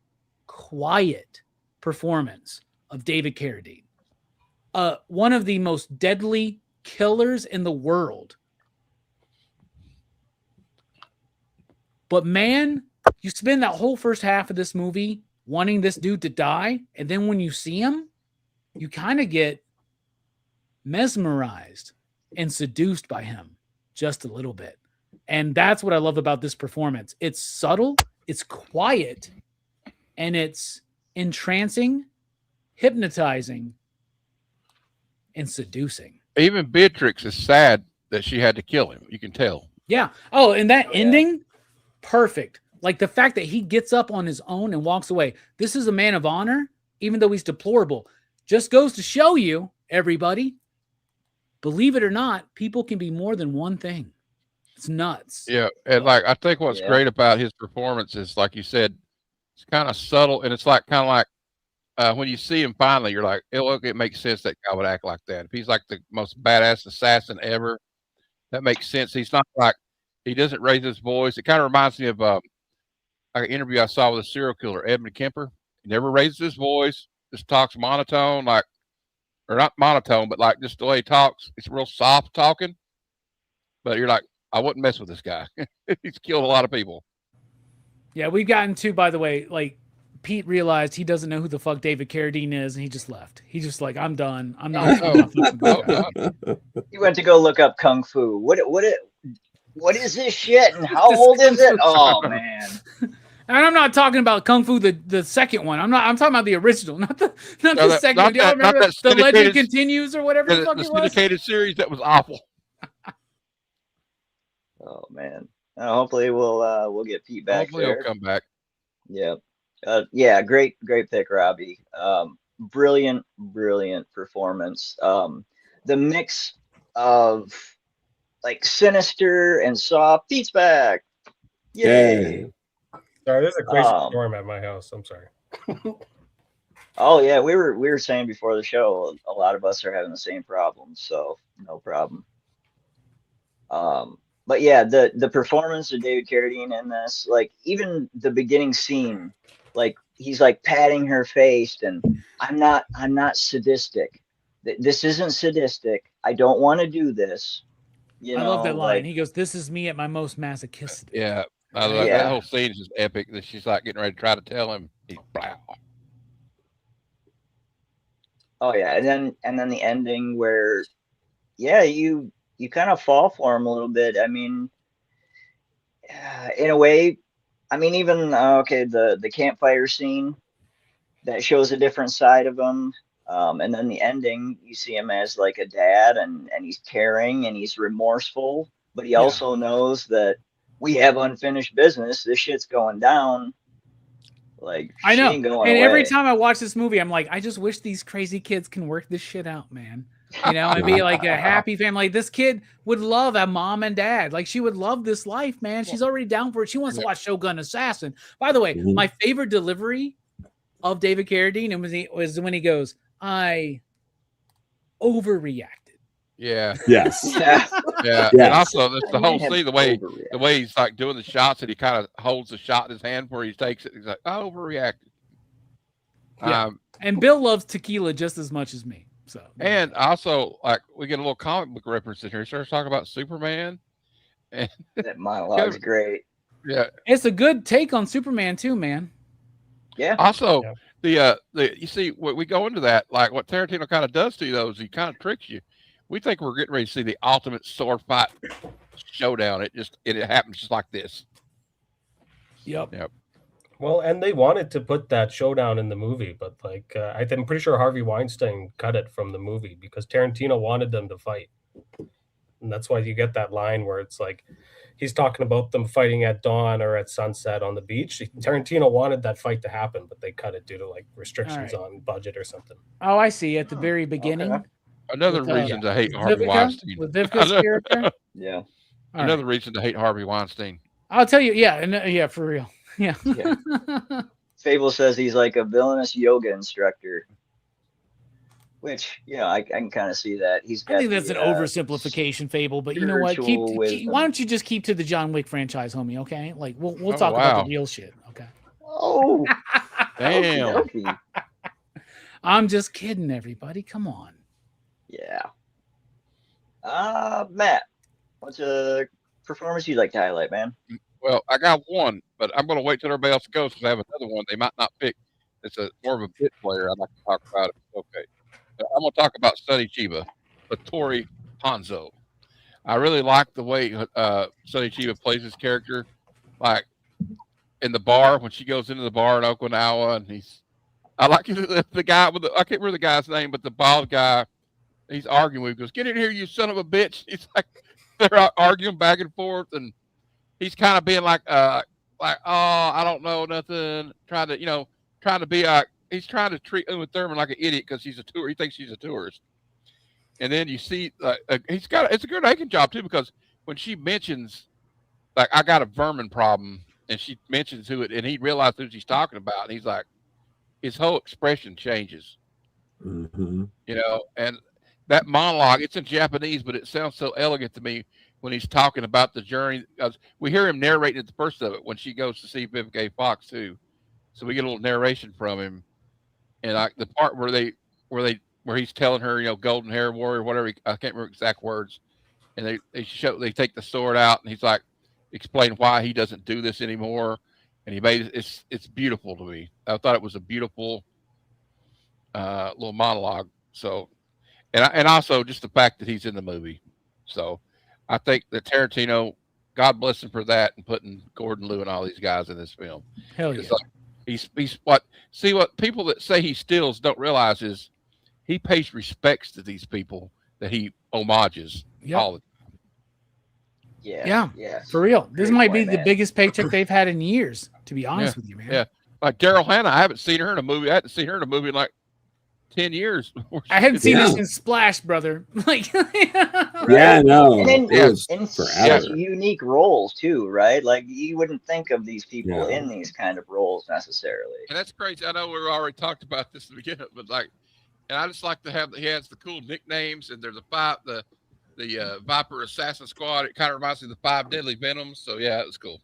quiet performance of David Carradine. One of the most deadly killers in the world. But man, you spend that whole first half of this movie wanting this dude to die, and then when you see him, you kind of get mesmerized and seduced by him just a little bit. And that's what I love about this performance. It's subtle, it's quiet, and it's entrancing, hypnotizing, and seducing. Even Beatrix is sad that she had to kill him. You can tell. Yeah. Oh, and that ending, perfect. Like the fact that he gets up on his own and walks away. This is a man of honor, even though he's deplorable. Just goes to show you, everybody, believe it or not, people can be more than one thing. It's nuts. Yeah. And like, I think what's great about his performance is, like you said, it's kind of subtle. And it's like, kind of like, when you see him finally, you're like, it makes sense that guy would act like that. If he's like the most badass assassin ever, that makes sense. He's not like, he doesn't raise his voice. It kind of reminds me of like an interview I saw with a serial killer, Edmund Kemper. He never raises his voice, just talks monotone, like, or not monotone, but like just the way he talks. It's real soft talking. But you're like, I wouldn't mess with this guy. He's killed a lot of people. Yeah, we've gotten to, by the way, like, Pete realized he doesn't know who the fuck David Carradine is, and he just left. He's just like, I'm done. I'm not. He went to go look up Kung Fu. What is this shit? And how old is it? Oh man! And I'm not talking about Kung Fu the second one. I'm talking about the original, not the second one. Do y'all remember The Legend Continues or whatever the fuck it was? The syndicated series that was awful. Oh man! Hopefully we'll get Pete back. Hopefully he'll come back. Yeah. Yeah, great pick, Robbie. Brilliant performance. The mix of like sinister and soft. Pete's back. Yay! Sorry, there's a crazy storm at my house. I'm sorry. Oh yeah, we were saying before the show, a lot of us are having the same problem, so no problem. But yeah, the performance of David Carradine in this, like even the beginning scene. Like he's like patting her face, and I'm not sadistic. This isn't sadistic. I don't want to do this. You know, I love that line. like, He goes, "This is me at my most masochistic." Yeah, that whole scene is just epic. That she's like getting ready to try to tell him. He's blah. Oh yeah, and then the ending where, yeah, you kind of fall for him a little bit. I mean, in a way. I mean, even the campfire scene that shows a different side of him, and then the ending, you see him as like a dad, and he's caring and he's remorseful, but he also knows that we have unfinished business. This shit's going down. Like, I she know. ain't going And away. every time I watch this movie, I'm like, I just wish these crazy kids can work this shit out, man. You know, and be like a happy family. Like, this kid would love a mom and dad. Like, she would love this life, man. She's already down for it. She wants to watch Shogun Assassin. By the way, my favorite delivery of David Carradine was when he goes, I overreacted. Yeah. Yes. Yeah. Yes. And also the I whole may have scene, the way overreacted. he's like doing the shots and he kind of holds the shot in his hand where he takes it. He's like, I overreacted. Yeah. And Bill loves tequila just as much as me. So, and also, like, we get a little comic book reference in here. He starts talking about Superman. And That monologue's great. Yeah. It's a good take on Superman too, man. Yeah. Also, the you see, we go into that, like what Tarantino kind of does to you, though, is he kind of tricks you. We think we're getting ready to see the ultimate sword fight showdown. It happens just like this. Yep. Well, and they wanted to put that showdown in the movie, but like I'm pretty sure Harvey Weinstein cut it from the movie because Tarantino wanted them to fight, and that's why you get that line where it's like he's talking about them fighting at dawn or at sunset on the beach. Tarantino wanted that fight to happen, but they cut it due to like restrictions on budget or something. Oh, I see. At the very beginning. Okay. Another reason to hate Harvey Weinstein. With Vivica's character. Yeah. Another reason to hate Harvey Weinstein. I'll tell you. Yeah, for real. Yeah. Fable says he's like a villainous yoga instructor, which, you know, I can kind of see that. I think that's an oversimplification, Fable, but you know what? Why don't you just keep to the John Wick franchise, homie? Okay, like we'll talk about the real shit. Okay. Oh, damn. Okay. I'm just kidding, everybody. Come on. Yeah. Matt, what's a performance you'd like to highlight, man? Well, I got one, but I'm going to wait till everybody else goes because I have another one they might not pick. It's more of a bit player. I'd like to talk about it. Okay. I'm going to talk about Sonny Chiba, Tori Hanzo. I really like the way Sonny Chiba plays his character. Like in the bar, when she goes into the bar in Okinawa, and I like the guy with I can't remember the guy's name, but the bald guy, he's arguing with him. He goes, "Get in here, you son of a bitch." He's like, they're arguing back and forth, and he's kind of being like, oh, I don't know nothing. Trying to be he's trying to treat Uma Thurman like an idiot because she's a tourist. He thinks she's a tourist. And then you see, it's a good acting job too, because when she mentions, like, I got a vermin problem, and she mentions who it, and he realizes who she's talking about, and he's like, his whole expression changes. Mm-hmm. You know, and that monologue, it's in Japanese, but it sounds so elegant to me when he's talking about the journey. We hear him narrating at the first of it when she goes to see Vivica A. Fox too, so we get a little narration from him, and like the part where he's telling her, you know, golden hair warrior, whatever. I can't remember exact words, and they take the sword out, and he's like explain why he doesn't do this anymore, and he made it's beautiful to me. I thought it was a beautiful little monologue. So, and also just the fact that he's in the movie. So, I think that Tarantino, God bless him for that, and putting Gordon Liu and all these guys in this film. Hell yeah. Like, he's what people that say he steals don't realize is he pays respects to these people that he homages all the time. Yeah. For real. This might be the man. biggest paycheck they've had in years, to be honest with you, man. Yeah. Like Daryl Hannah, I haven't seen her in a movie. I hadn't seen her in a movie in like 10 years. I hadn't seen this in Splash, brother. Like, yeah, no, and it was in forever. such unique roles too, right? Like you wouldn't think of these people in these kind of roles necessarily. And that's crazy. I know we already talked about this at the beginning, but like, and I just like to have he has the cool nicknames, and there's the Viper Assassin Squad. It kind of reminds me of the 5 Deadly Venoms. So yeah, it was cool.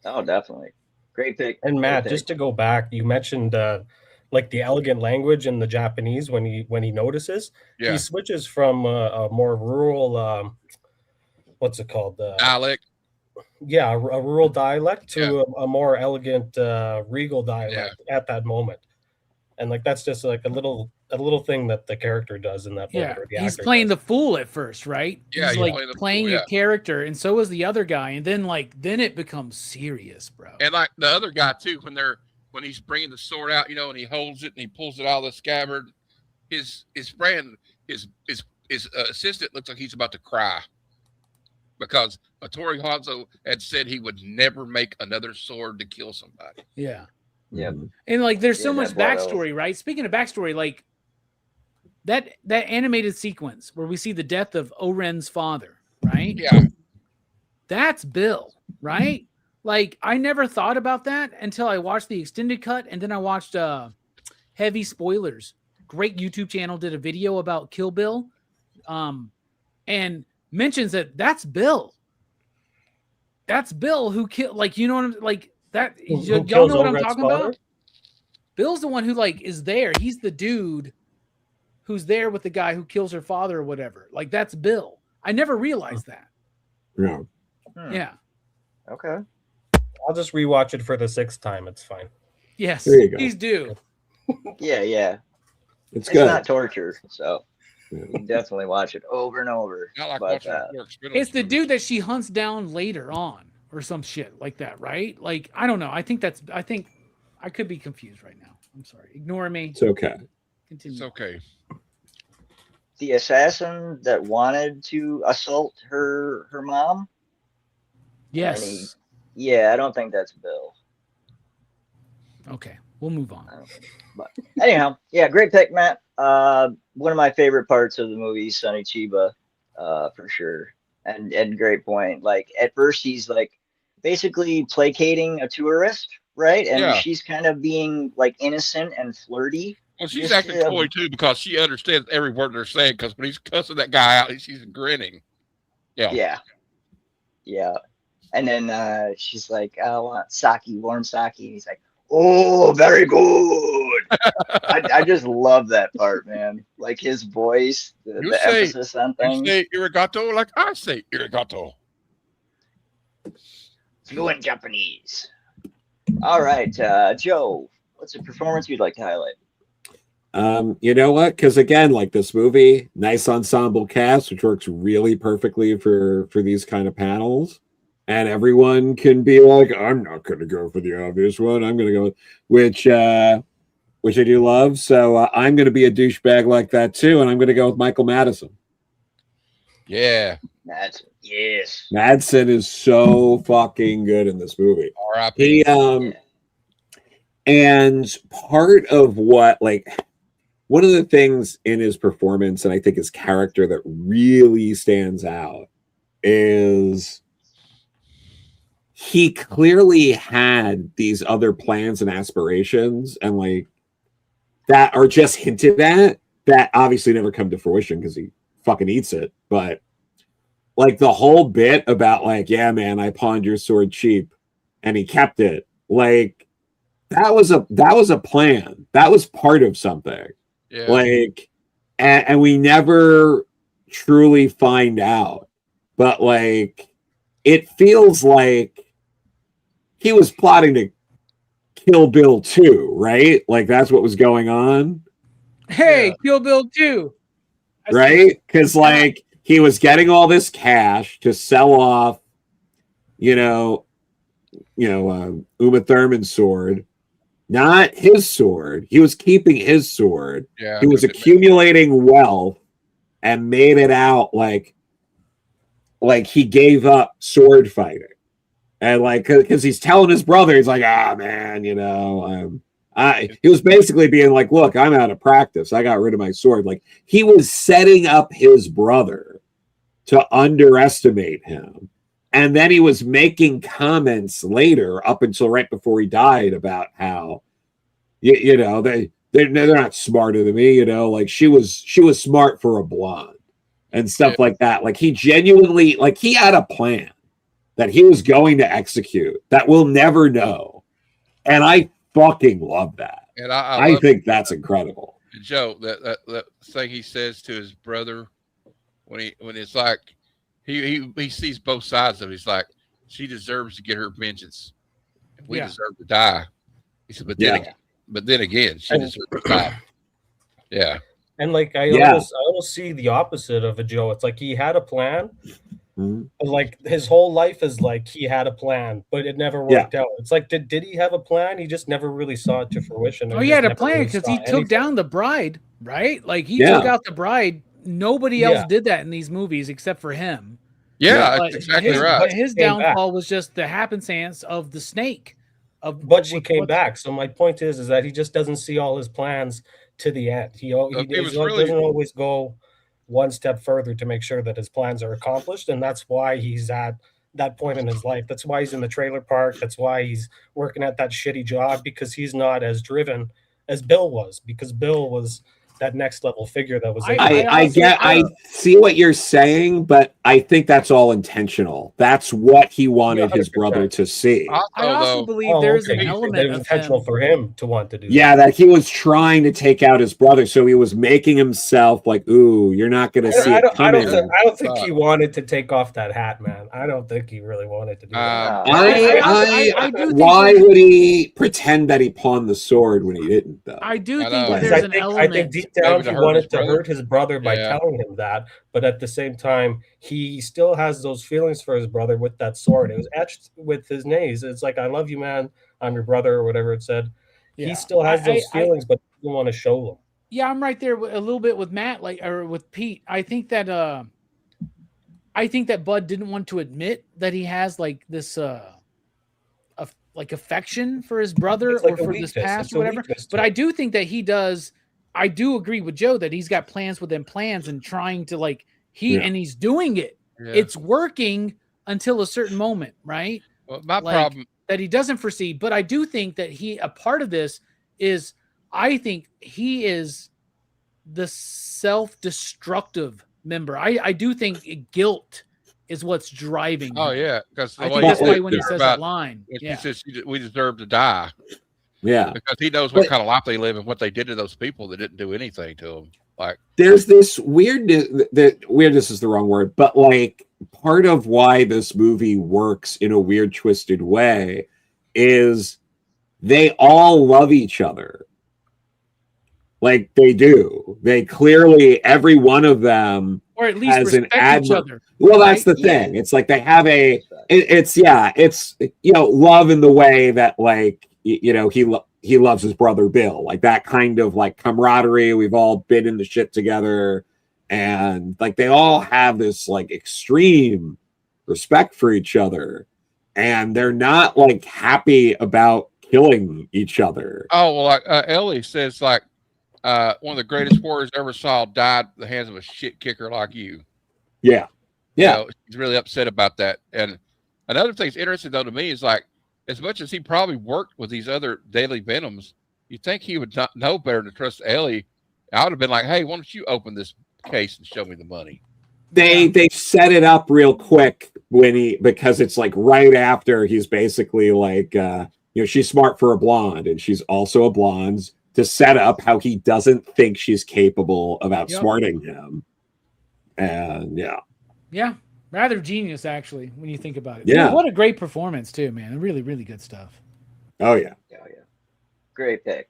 Oh, definitely. Great pick. And Matt, just to go back, you mentioned like the elegant language in the Japanese when he notices. He switches from a more rural what's it called? Dialect. Yeah, a rural dialect to a more elegant regal dialect at that moment. And like that's just like a little thing that the character does in that moment. Yeah, he's playing the fool at first, right? Yeah, he's like playing a character, and so is the other guy, and then it becomes serious, bro. And like the other guy too, when he's bringing the sword out, you know, and he holds it and he pulls it out of the scabbard, his friend, his assistant looks like he's about to cry because Hattori Hanzo had said he would never make another sword to kill somebody. Yeah. Yep. And like, there's so Yeah, much that blood backstory, right? Speaking of backstory, like that animated sequence where we see the death of Oren's father, right? Yeah. That's Bill, right? Like, I never thought about that until I watched the extended cut, and then I watched Heavy Spoilers. Great YouTube channel did a video about Kill Bill, and mentions that that's Bill. That's Bill who killed, like, you know what I'm like that. Y'all know what I'm talking about? Bill's the one who like is there. He's the dude who's there with the guy who kills her father or whatever. Like, that's Bill. I never realized that. Yeah. Yeah. Okay. I'll just rewatch it for the 6th time. It's fine. Yes. There you go. Please do. Yeah. It's It's good. not torture, so you can definitely watch it over and over. Not like But, watching Clark Spindle It's the movie. dude that she hunts down later on or some shit like that, right? Like, I don't know. I think I could be confused right now. I'm sorry. Ignore me. It's okay. Continue. It's okay. the assassin that wanted to assault her mom. Yes. Yeah, I don't think that's Bill. Okay. We'll move on. But anyhow, yeah, great pick, Matt. One of my favorite parts of the movie, Sonny Chiba, for sure. And great point. Like, at first he's like basically placating a tourist, right? And Yeah. she's kind of being like innocent and flirty. Well, she's Just, acting coy too because she understands every word they're saying. Because when he's cussing that guy out, she's grinning. Yeah. Yeah. And then she's like, I want sake, warm sake. And he's like, oh, very good. I just love that part, man. Like his voice, the emphasis on You things. say arigato like I say arigato. Fluent Japanese. All right, Joe, what's a performance you'd like to highlight? You know what? Because again, like this movie, nice ensemble cast, which works really perfectly for these kind of panels. And everyone can be like, I'm not going to go for the obvious one. I'm going to go with which I do love. So I'm going to be a douchebag like that too, and I'm going to go with Michael Madsen. Yeah. Madsen, yes. Madsen is so fucking good in this movie. R.I.P. And part of what, like, one of the things in his performance, and I think his character that really stands out, is he clearly had these other plans and aspirations, and like that are just hinted at that obviously never come to fruition because he fucking eats it. But like the whole bit about like, yeah, man, I pawned your sword cheap, and he kept it. Like that was a plan. That was part of something. Yeah. Like, and we never truly find out. But like, it feels like he was plotting to kill Bill too, right? Like that's what was going on. Hey, Yeah. Kill Bill 2. Right? Because like he was getting all this cash to sell off, Uma Thurman's sword, not his sword. He was keeping his sword. Yeah. He was accumulating wealth and made it out like he gave up sword fighting. And like, because he's telling his brother, he's like, man, he was basically being like, look, I'm out of practice. I got rid of my sword. Like he was setting up his brother to underestimate him. And then he was making comments later up until right before he died about how, they're not smarter than me, like she was smart for a blonde and stuff like that. Like he genuinely, like he had a plan that he was going to execute that we'll never know. And I fucking love that. And I think that's incredible. Joe, that thing he says to his brother when it's like he sees both sides of it. He's like, she deserves to get her vengeance. And we deserve to die. He said, but then again, she deserves to die. Yeah. And like I almost see the opposite of a Joe. It's like he had a plan. Mm-hmm. Like his whole life is like he had a plan, but it never worked out. It's like did he have a plan? He just never really saw it to fruition. Oh, he had a plan because he took down the bride, right? Like he took out the bride. Nobody else did that in these movies except for him. Yeah, But that's exactly his, right. but his Came back. downfall was just the happenstance of the snake. But she with came what's- back. So my point is that he just doesn't see all his plans to the end. He was really- doesn't always go one step further to make sure that his plans are accomplished, and that's why he's at that point in his life. That's why he's in the trailer park. That's why he's working at that shitty job, because he's not as driven as Bill was, because Bill was that next level figure that was. I see what you're saying, but I think that's all intentional. That's what he wanted his brother to see. I also believe there's an element that it was of intentional him. for him to want to do. Yeah, that he was trying to take out his brother, so he was making himself like, "Ooh, you're not going to see it coming." I don't think he wanted to take off that hat, man. I don't think he really wanted to do that. I do think why would he pretend that he pawned the sword when he didn't, though? I do think that there's an element. I think deep down he wanted to hurt his brother by telling him that, but at the same time, he still has those feelings for his brother with that sword. It was etched with his nails. It's like, "I love you, man. I'm your brother," or whatever it said. Yeah. He still has those feelings, but he doesn't want to show them. Yeah, I'm right there a little bit with Matt, or with Pete. I think that Bud didn't want to admit that he has like this affection for his brother or for this past or whatever. But I do think that he does. I do agree with Joe that he's got plans within plans and trying to and he's doing it. Yeah. It's working until a certain moment, right? Well, my problem that he doesn't foresee. But I do think that a part of this is, I think he is the self-destructive member. I do think guilt is what's driving. Oh yeah, because I think that's why when he says that line, he says we deserve to die. Yeah, because he knows what kind of life they live and what they did to those people that didn't do anything to them. Like, there's this weirdness. Weirdness is the wrong word, but like part of why this movie works in a weird, twisted way is they all love each other. Like they do. They clearly, every one of them, or at least has respect each other. Well, that's the thing. It's like they have it's love in the way that he loves his brother Bill, like that kind of like camaraderie. We've all been in the shit together, and like they all have this like extreme respect for each other, and they're not like happy about killing each other. Oh well, like Ellie says, like one of the greatest warriors ever saw died at the hands of a shit kicker like you. Yeah. Yeah. You know, he's really upset about that. And another thing that's interesting though to me is like, as much as he probably worked with these other Daily Venoms, you think he would not know better than to trust Ellie. I would have been like, "Hey, why don't you open this case and show me the money?" They set it up real quick because it's like right after he's basically like she's smart for a blonde and she's also a blonde, to set up how he doesn't think she's capable of outsmarting him. And yeah, rather genius actually when you think about it. Yeah, what a great performance too, man. Really, really good stuff. Oh yeah. Great pick.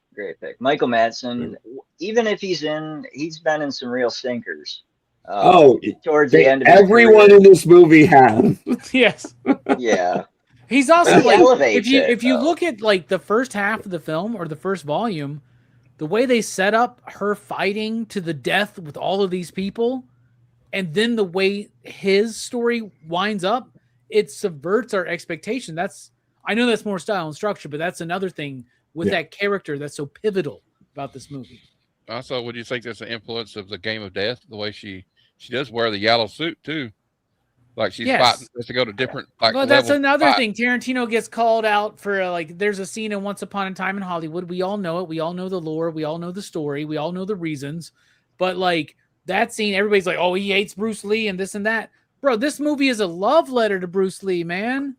Michael Madsen, even if he's been in some real stinkers. Towards the end of everyone in this movie has. Yes. Yeah. He's also if you look at like the first half of the film or the first volume, the way they set up her fighting to the death with all of these people, and then the way his story winds up, it subverts our expectation. I know that's more style and structure, but that's another thing with that character that's so pivotal about this movie. Also, would you think that's an influence of the Game of Death? The way she does wear the yellow suit too, like she's fighting to go to different. Like, well, that's another thing. Tarantino gets called out for there's a scene in Once Upon a Time in Hollywood. We all know it. We all know the lore. We all know the story. We all know the reasons. But like that scene, everybody's like, "Oh, he hates Bruce Lee and this and that." Bro, this movie is a love letter to Bruce Lee, man.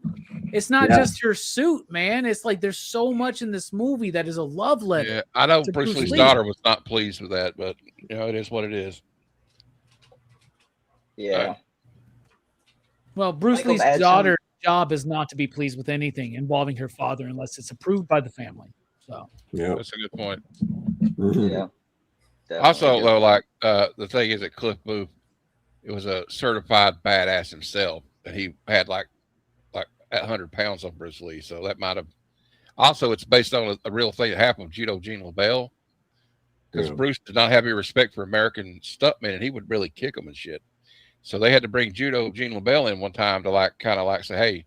It's not just your suit, man. It's like there's so much in this movie that is a love letter. Yeah, I know Bruce Lee's daughter was not pleased with that, but it is what it is. Yeah. Well, Bruce Lee's daughter's job is not to be pleased with anything involving her father unless it's approved by the family. So yeah, that's a good point. Mm-hmm. Yeah. Also, though, like the thing is that Cliff Booth, it was a certified badass himself, and he had like 100 pounds on Bruce Lee, so that might have. Also, it's based on a real thing that happened with Judo Gene LaBelle, because Bruce did not have any respect for American stuntmen, and he would really kick them and shit. So they had to bring Gene LaBelle in one time to like kind of like say, hey,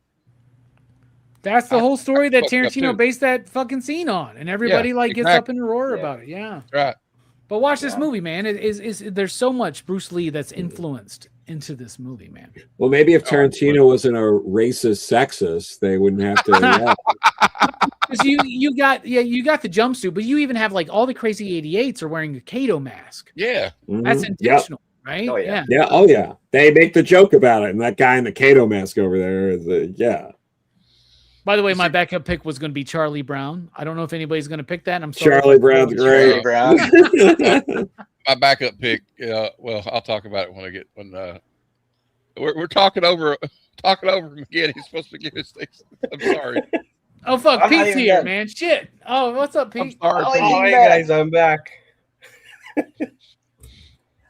That's the whole story that fucked up Tarantino too. based that fucking scene on, and everybody like gets up in a roar about it. Yeah. right. But watch this movie, man. It is there's so much Bruce Lee that's influenced into this movie, man. Well, maybe if Tarantino wasn't a racist sexist, they wouldn't have to. Because you got the jumpsuit, but you even have like all the crazy 88s are wearing a Kato mask. Yeah. That's intentional, right? Oh, yeah. Yeah. Oh, yeah. They make the joke about it, and that guy in the Kato mask over there is yeah. By the way, my backup pick was going to be Charlie Brown. I don't know if anybody's going to pick that. I'm sorry. Charlie Brown's great. My backup pick. Well, I'll talk about it when we're talking over again. He's supposed to give his things. I'm sorry. Oh fuck, Pete's here, man. Shit. Oh, what's up, Pete? I'm sorry. Oh, hey guys, I'm back.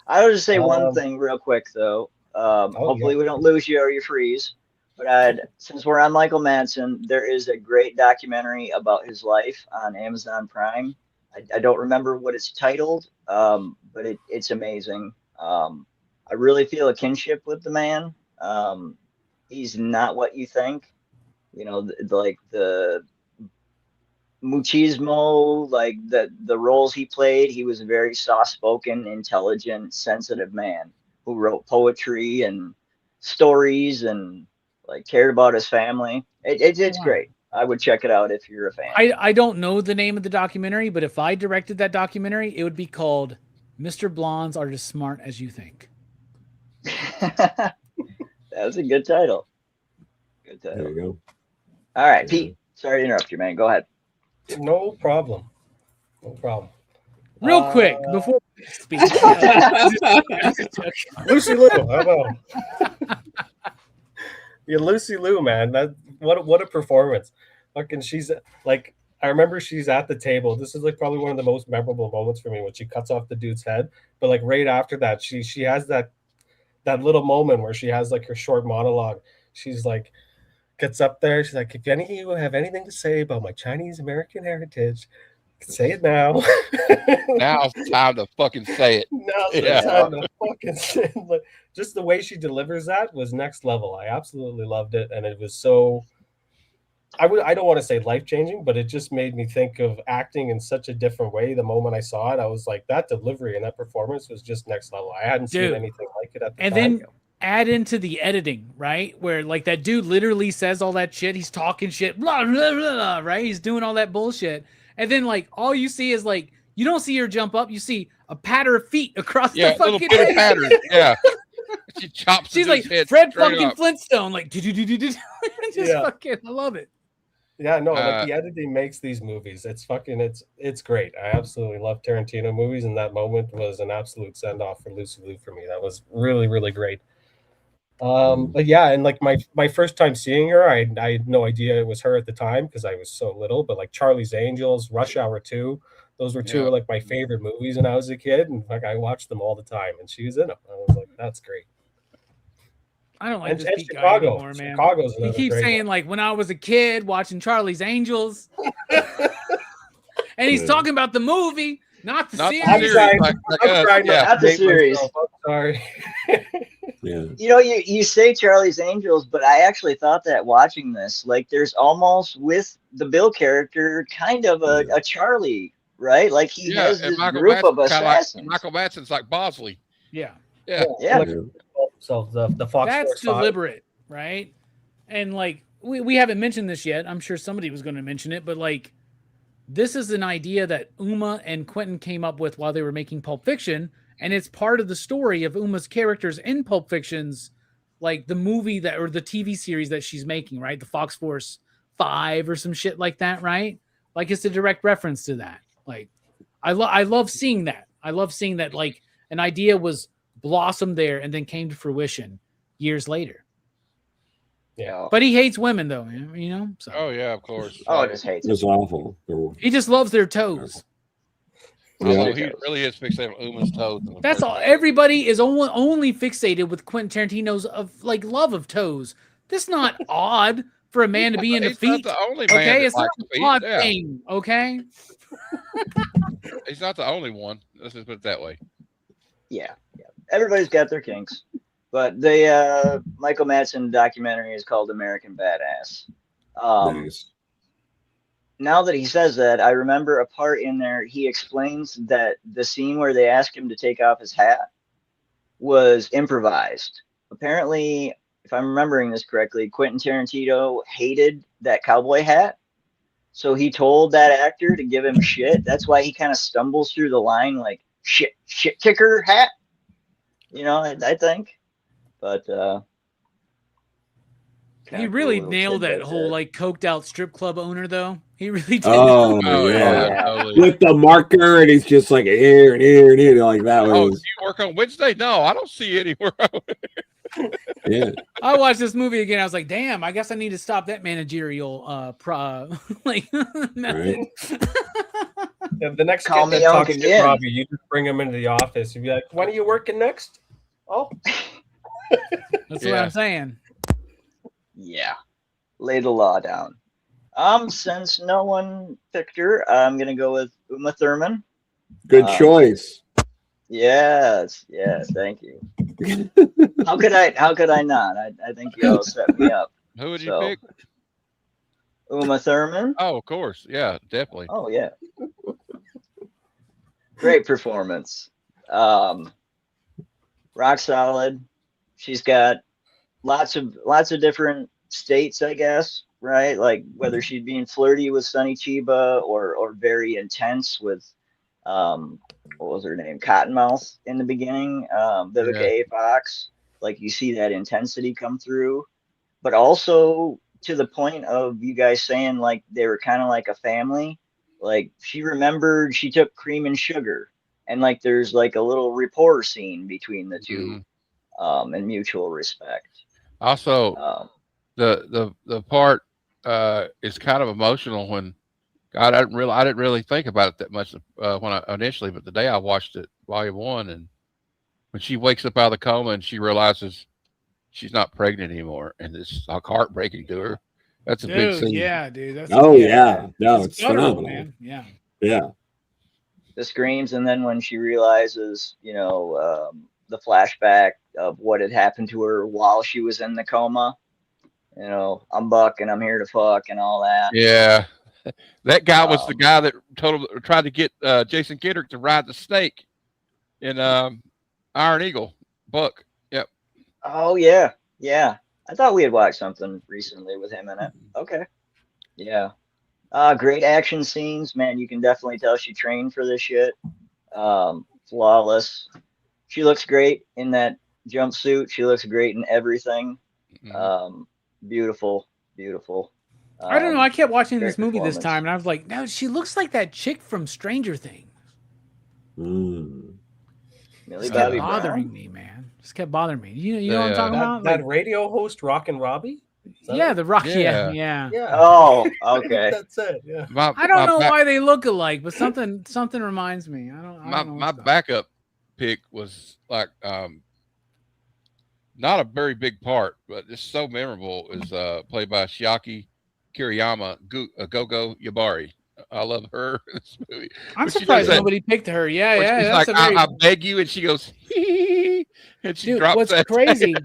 I would just say one thing real quick though. Hopefully we don't lose you or you freeze. But since we're on Michael Madsen, there is a great documentary about his life on Amazon Prime. I don't remember what it's titled, but it's amazing. I really feel a kinship with the man. He's not what you think. You know, like the machismo, like the roles he played, he was a very soft-spoken, intelligent, sensitive man who wrote poetry and stories and like cared about his family. It's great. I would check it out if you're a fan. I don't know the name of the documentary, but if I directed that documentary, it would be called Mr. Blondes Are as Smart as You Think. That was a good title. Good title. There you go. All right, Pete. Sorry to interrupt you, man. Go ahead. No problem. No problem. Real quick, before we speak. Lucy Liu, I know. Yeah, Lucy Liu, man. What a performance. Fucking she's like, I remember she's at the table. This is like probably one of the most memorable moments for me when she cuts off the dude's head. But like right after that, she has that little moment where she has like her short monologue. She's like, gets up there. She's like, if any of you have anything to say about my Chinese American heritage, say it now. Now's the time to fucking say it. Now's the time to fucking say it. Just the way she delivers that was next level. I absolutely loved it. And it was so, I don't want to say life-changing, but it just made me think of acting in such a different way. The moment I saw it, I was like, that delivery and that performance was just next level. I hadn't seen anything like it at the time. And then add into the editing, right? Where like that dude literally says all that shit. He's talking shit, blah, blah, blah, blah, right? He's doing all that bullshit. And then like all you see is like, you don't see her jump up. You see a patter of feet across the fucking little bit of pattern. Yeah. She chops. She's like Fred fucking Flintstone, like just fucking. I love it. Yeah, no, like the editing makes these movies. It's fucking, it's great. I absolutely love Tarantino movies, and that moment was an absolute send off for Lucy Liu for me. That was really, really great. But yeah, and like my first time seeing her, I had no idea it was her at the time because I was so little. But like Charlie's Angels, Rush Hour 2, those were two of like my favorite movies when I was a kid, and like I watched them all the time, and she was in them. I was like, that's great. I don't like this Chicago anymore, man. Chicago's he keeps saying like when I was a kid watching Charlie's Angels, and he's talking about the movie, not the series. Not the series. Sorry. Yeah. You know, you say Charlie's Angels, but I actually thought that watching this, like, there's almost with the Bill character kind of a Charlie, right? Like he has this group of assassins. Like Michael Madsen's like Bosley. Yeah. So the Fox that's deliberate, right? And like we haven't mentioned this yet. I'm sure somebody was going to mention it, but like this is an idea that Uma and Quentin came up with while they were making Pulp Fiction, and it's part of the story of Uma's characters in Pulp Fiction's, like the movie that or the TV series that she's making, right? The Fox Force 5 or some shit like that, right? Like it's a direct reference to that. Like I love seeing that. I love seeing that like an idea was blossomed there and then came to fruition years later. Yeah, but he hates women though, you know. So. Oh yeah, of course. Oh, it just hates. It's awful. He just loves their toes. Although he really is fixated on Uma's toes. That's all. Everybody is only fixated with Quentin Tarantino's of love of toes. That's not odd for a man to be into feet. Not the only man okay, it's not an odd thing. Okay. He's not the only one. Let's just put it that way. Yeah. Everybody's got their kinks. But the Michael Madsen documentary is called American Badass. Nice. Now that he says that, I remember a part in there. He explains that the scene where they ask him to take off his hat was improvised. Apparently, if I'm remembering this correctly, Quentin Tarantino hated that cowboy hat. So he told that actor to give him shit. That's why he kind of stumbles through the line like shit kicker hat. You know, I think. But He really nailed that whole like coked out strip club owner though. He really did. Oh, yeah. Totally. With the marker, and he's just like here and here and here, like that Oh, do was. you work on Wednesday? No, I don't see you anywhere. Yeah. I watched this movie again. I was like, damn, I guess I need to stop that managerial like Right. Yeah, the next Call kid me that talks Uncle to Jim. Robbie, you just bring him into the office. You'd be like, when are you working next? Oh, That's what Yeah. I'm saying. Yeah. Lay the law down. Since no one picked her, I'm gonna go with Uma Thurman. Good choice. Yes, thank you. How could I not? I think you all set me up. Who would you So, pick? Uma Thurman. Oh, of course. Yeah, definitely. Oh yeah. Great performance. Rock solid. She's got lots of different states, I guess, right? Like whether she's being flirty with Sonny Chiba or very intense with what was her name? Cottonmouth in the beginning, Vivica A. Fox. Like you see that intensity come through, but also to the point of you guys saying like they were kind of like a family. Like she remembered she took cream and sugar, and like there's like a little rapport scene between the two, and mutual respect. Also, the part is kind of emotional when God, I didn't really think about it that much when I initially, but the day I watched it, volume 1, and when she wakes up out of the coma and she realizes she's not pregnant anymore, and it's like heartbreaking to her. That's a big scene. Yeah, dude. That's No, it's guttural, phenomenal. man. Yeah. Yeah. The screams, and then when she realizes, the flashback of what had happened to her while she was in the coma. I'm Buck and I'm here to fuck and all that. Yeah. That guy was the guy that tried to get Jason Kendrick to ride the snake in Iron Eagle. Buck. Yep. Oh yeah. I thought we had watched something recently with him in it. Okay. Yeah. Great action scenes, man. You can definitely tell she trained for this shit. Flawless. She looks great in that jumpsuit. She looks great in everything. Beautiful. I don't know. I kept watching this movie this performance. time, and I was like, no, she looks like that chick from Stranger Things. Millie Just Bobby kept bothering Brown. me, man. Just kept bothering me. You know what I'm talking about? that radio host, Rockin' Robbie? Yeah, the Rock. Yeah. Yeah. Oh, okay. That's it. Yeah. I don't know why they look alike, but something reminds me. I don't know My what's up. backup pick was like not a very big part, but just so memorable, is played by Shiaki Kiriyama Gogo Yabari. I love her in this movie. I'm surprised nobody picked her. Yeah. She's That's like, I beg you, and she goes, and she Dude, drops what's that. crazy,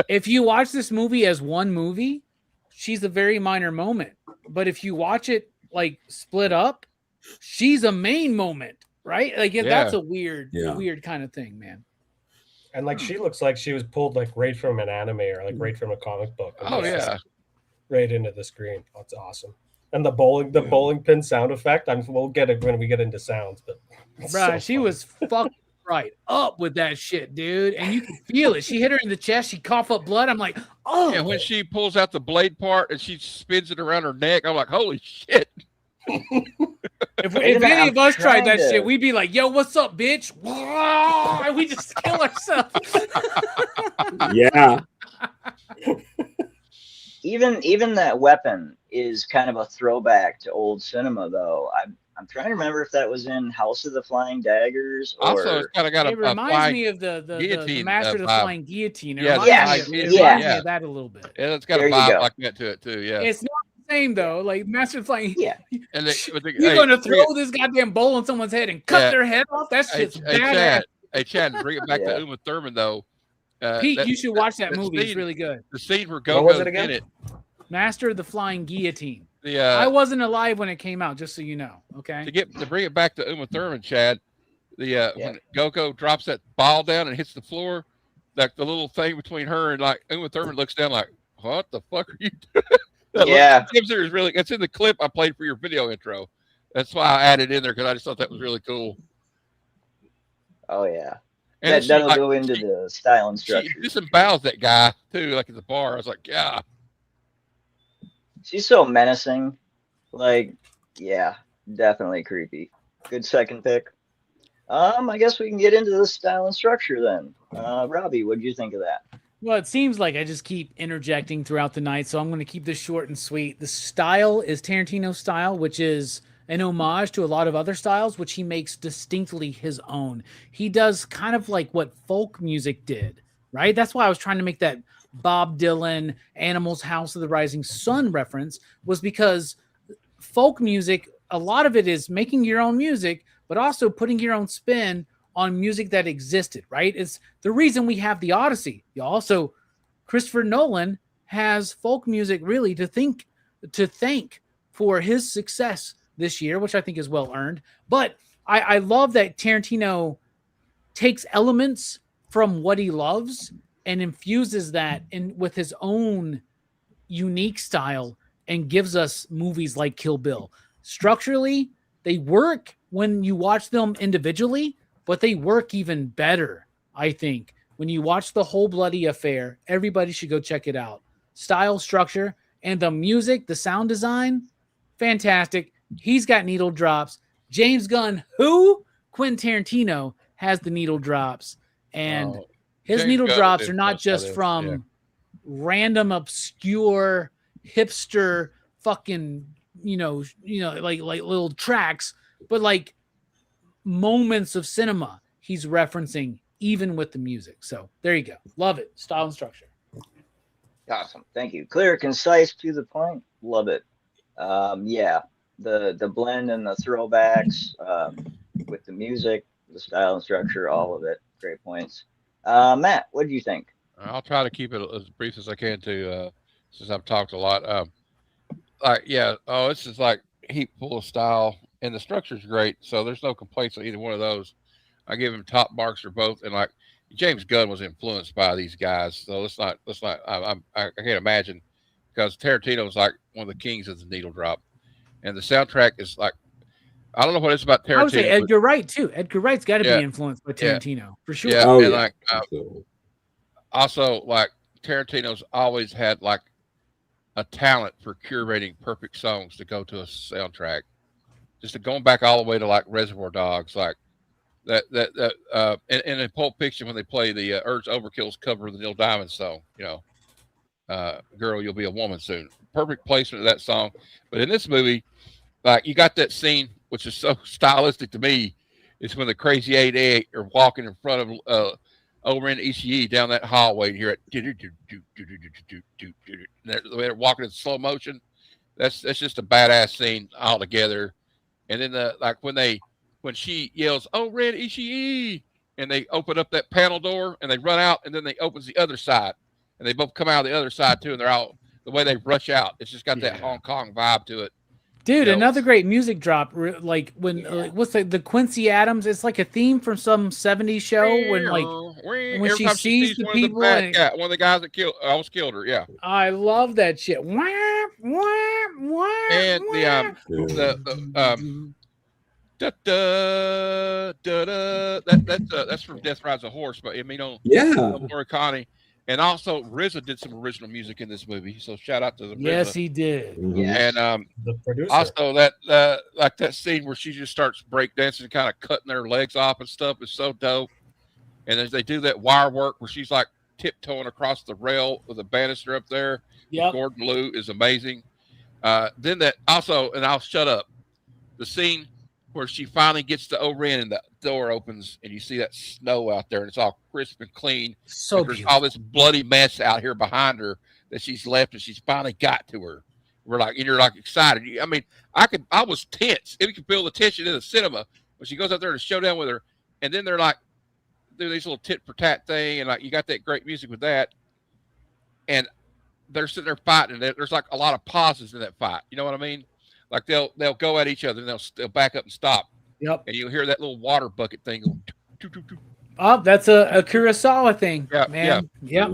if you watch this movie as one movie, she's a very minor moment. But if you watch it like split up, she's a main moment, right? Like that's a weird kind of thing, man. And like she looks like she was pulled like right from an anime or like right from a comic book. Oh yeah, right into the screen. That's awesome. And the bowling pin sound effect. We'll get it when we get into sounds, but bro, she was fucking right up with that shit, dude. And you can feel it. She hit her in the chest. She coughed up blood. I'm like, oh. Yeah, when she pulls out the blade part and she spins it around her neck, I'm like, holy shit. If any of us tried that shit, we'd be like, yo, what's up, bitch? And we just kill ourselves. Yeah. Even that weapon is kind of a throwback to old cinema, though. I'm trying to remember if that was in House of the Flying Daggers. Or... Also, it's kind of got it reminds me of the Master of the Flying Guillotine. It reminds me of that a little bit. Yeah, it's got a vibe like that to it too. Yeah, it's not the same though. Like Master of the Flying. Yeah, and you're going to throw this goddamn bowl on someone's head and cut their head off. That's just badass. Hey, Chad, bring it back to Uma Thurman though. Pete, you should watch that movie. It's Scene, really good. the scene where What was Go-Go's it again? in it. Master of the Flying Guillotine. The I wasn't alive when it came out, just so you know. Okay. to bring it back to Uma Thurman, Chad. When Go-Go drops that ball down and hits the floor, like the little thing between her and like Uma Thurman looks down like, what the fuck are you doing? Yeah. Is really, it's in the clip I played for your video intro. That's why I added in there, because I just thought that was really cool. Oh yeah. And That'll go into the style and structure. She disembowels that guy too, like at the bar. I was like, yeah. She's so menacing. Like, yeah, definitely creepy. Good second pick. I guess we can get into the style and structure then. Robbie, what do you think of that? Well, it seems like I just keep interjecting throughout the night, so I'm going to keep this short and sweet. The style is Tarantino style, which is an homage to a lot of other styles, which he makes distinctly his own. He does kind of like what folk music did, right? That's why I was trying to make that Bob Dylan, Animals, House of the Rising Sun reference, was because folk music, a lot of it is making your own music, but also putting your own spin on music that existed, right? It's the reason we have the Odyssey. Also, Christopher Nolan has folk music really to thank for his success this year, which I think is well earned. But I love that Tarantino takes elements from what he loves and infuses that in with his own unique style and gives us movies like Kill Bill. Structurally, they work when you watch them individually, but they work even better, I think. When you watch The Whole Bloody Affair, everybody should go check it out. Style, structure, and the music, the sound design, fantastic. He's got needle drops. James Gunn, Quentin Tarantino has the needle drops. And his James needle Gunn drops did are not most of just it, from random, obscure, hipster fucking, like little tracks, but like moments of cinema he's referencing even with the music. So there you go. Love it. Style and structure. Awesome. Thank you. Clear, concise, to the point. Love it. Yeah, the blend and the throwbacks with the music, the style and structure, all of it. Great points. Matt, what do you think? I'll try to keep it as brief as I can too, since I've talked a lot. This is like heap full of style, and the structure's great, so there's no complaints on either one of those. I give him top marks for both, and like James Gunn was influenced by these guys, so let's not. I can't imagine, because Tarantino is like one of the kings of the needle drop, and the soundtrack is like, I don't know what it's about Tarantino. I would say Edgar Wright too. Edgar Wright's got to be influenced by Tarantino for sure. Yeah, and like also like Tarantino's always had like a talent for curating perfect songs to go to a soundtrack. Just going back all the way to like Reservoir Dogs, like and in Pulp Fiction when they play the Urge Overkill's cover of the Neil Diamond song, Girl, You'll Be a Woman Soon. Perfect placement of that song. But in this movie, like you got that scene, which is so stylistic to me, is when the Crazy 8 are walking in front of over in Ishii down that hallway. You hear it, the way they're walking in slow motion. That's just a badass scene altogether. And then when she yells, "Oh, Red Ishii," and they open up that panel door and they run out, and then they opens the other side, and they both come out of the other side too, and they're out the way they rush out. It's just got that Hong Kong vibe to it. Dude, another great music drop. Like when what's the Quincy Adams? It's like a theme from some '70s show when she sees the people. One of the guys that almost killed her. Yeah, I love that shit. And that's from Death Rides a Horse, but Morricone. And also, RZA did some original music in this movie, so shout out to the RZA. Yes, he did. Yes. And the producer. Also that like that scene where she just starts breakdancing and kind of cutting their legs off and stuff is so dope. And as they do that wire work where she's like tiptoeing across the rail with a banister up there, with Gordon Liu is amazing. Then that also, and I'll shut up, the scene where she finally gets to O-Ren and the door opens and you see that snow out there and it's all crisp and clean. So there's all this bloody mess out here behind her that she's left, and she's finally got to her. We're like, and you're like excited. I mean, I was tense. You could feel the tension in the cinema when she goes out there to showdown with her, and then they're like, do these little tit for tat thing, and like you got that great music with that, and they're sitting there fighting. There's like a lot of pauses in that fight. You know what I mean? Like they'll go at each other, and they'll back up and stop. Yep. And you'll hear that little water bucket thing go. Toot, toot, toot. Oh, that's a Kurosawa thing, man. Yep.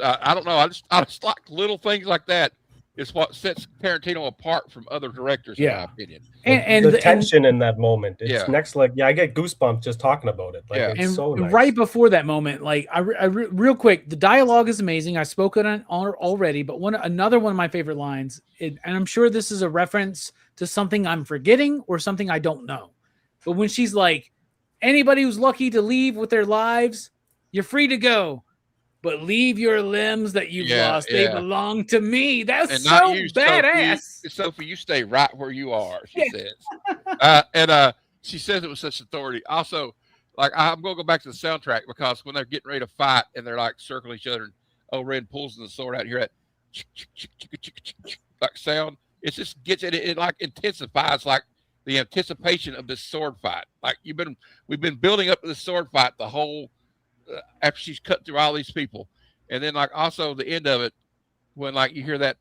I don't know. I just like little things like that. It's what sets Tarantino apart from other directors, in my opinion. And the tension in that moment, it's next. Like, I get goosebumps just talking about it. Like, it's so nice. Right before that moment, like, real quick, the dialogue is amazing. I spoke it on already, but another one of my favorite lines, and I'm sure this is a reference to something I'm forgetting or something I don't know. But when she's like, anybody who's lucky to leave with their lives, you're free to go. But leave your limbs that you've lost. They belong to me. That's and so badass. Sophie, you stay right where you are, she says. And she says it with such authority. Also, like, I'm going to go back to the soundtrack, because when they're getting ready to fight and they're like circling each other, and Ren pulls the sword out here, that like sound, it just gets it like intensifies like the anticipation of this sword fight. Like we've been building up to this sword fight the whole after she's cut through all these people, and then like also the end of it when like you hear that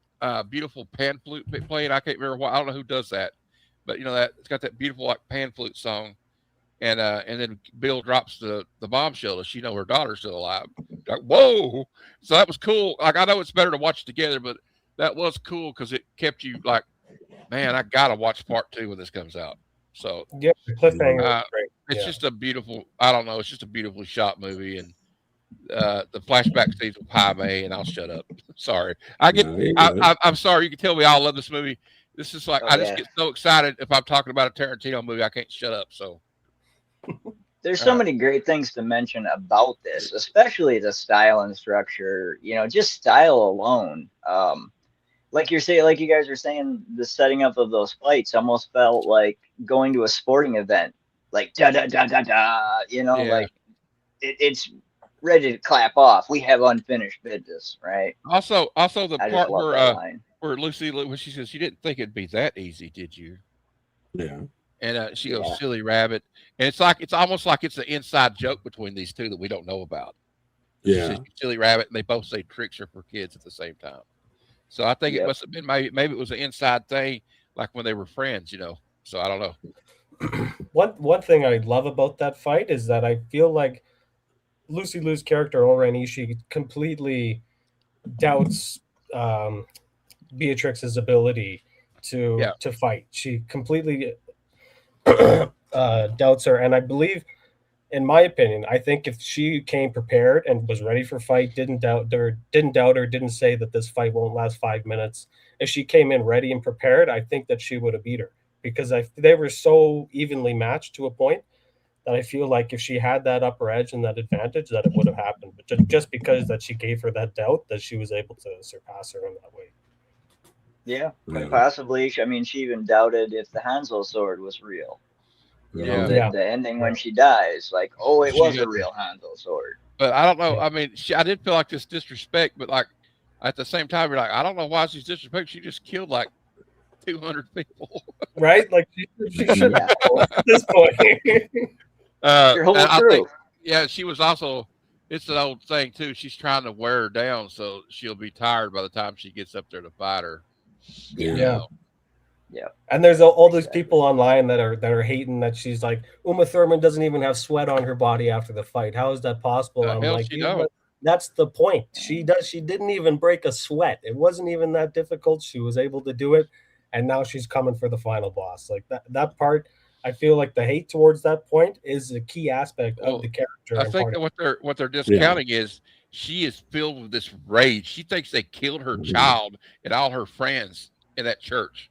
beautiful pan flute playing. I can't remember I don't know who does that, but you know that it's got that beautiful like pan flute song, and then Bill drops the bombshell. Does she know her daughter's still alive? Like, whoa! So that was cool. Like, I know it's better to watch together, but that was cool because it kept you like, man, I gotta watch part 2 when this comes out. So the cliffhanger. It's just a beautiful. I don't know. It's just a beautifully shot movie, and the flashback scenes with Jaime. And I'll shut up. Sorry, I'm sorry. You can tell me I love this movie. This is like I just get so excited if I'm talking about a Tarantino movie. I can't shut up. So there's so many great things to mention about this, especially the style and structure. You know, just style alone. Like you guys are saying, the setting up of those fights almost felt like going to a sporting event. Like da da da da da, you know, like it's ready to clap off. We have unfinished business, right? Also the part where Lucy, when she says, "You didn't think it'd be that easy, did you?" Yeah. And she goes, "Silly rabbit," and it's almost like it's an inside joke between these two that we don't know about. Yeah. She says, "Silly rabbit," and they both say tricks are for kids at the same time. So I think it must have been maybe it was an inside thing, like when they were friends, you know. So I don't know. One thing I love about that fight is that I feel like Lucy Liu's character already, she completely doubts Beatrix's ability to fight. She completely doubts her, and I believe, in my opinion, I think if she came prepared and was ready for fight, didn't doubt her, didn't say that this fight won't last 5 minutes. If she came in ready and prepared, I think that she would have beat her, because they were so evenly matched to a point that I feel like if she had that upper edge and that advantage, that it would have happened. But just because that she gave her that doubt, that she was able to surpass her in that way. Yeah, possibly. I mean, she even doubted if the Hansel sword was real. You know, the ending when she dies, like, oh, it was a real Hansel sword. But I don't know. I mean, I did feel like this disrespect, but like at the same time, you're like, I don't know why she's disrespectful. She just killed like 200 people, right? Like she should at this point. Your whole crew. She was also. It's an old thing too. She's trying to wear her down so she'll be tired by the time she gets up there to fight her. Yeah. And there's all these people online that are hating that she's like, Uma Thurman doesn't even have sweat on her body after the fight. How is that possible? I'm like, that's the point. She didn't even break a sweat. It wasn't even that difficult. She was able to do it, and now she's coming for the final boss. Like that part, I feel like the hate towards that point is a key aspect of the character. I think that what they're discounting is she is filled with this rage. She thinks they killed her child and all her friends in that church.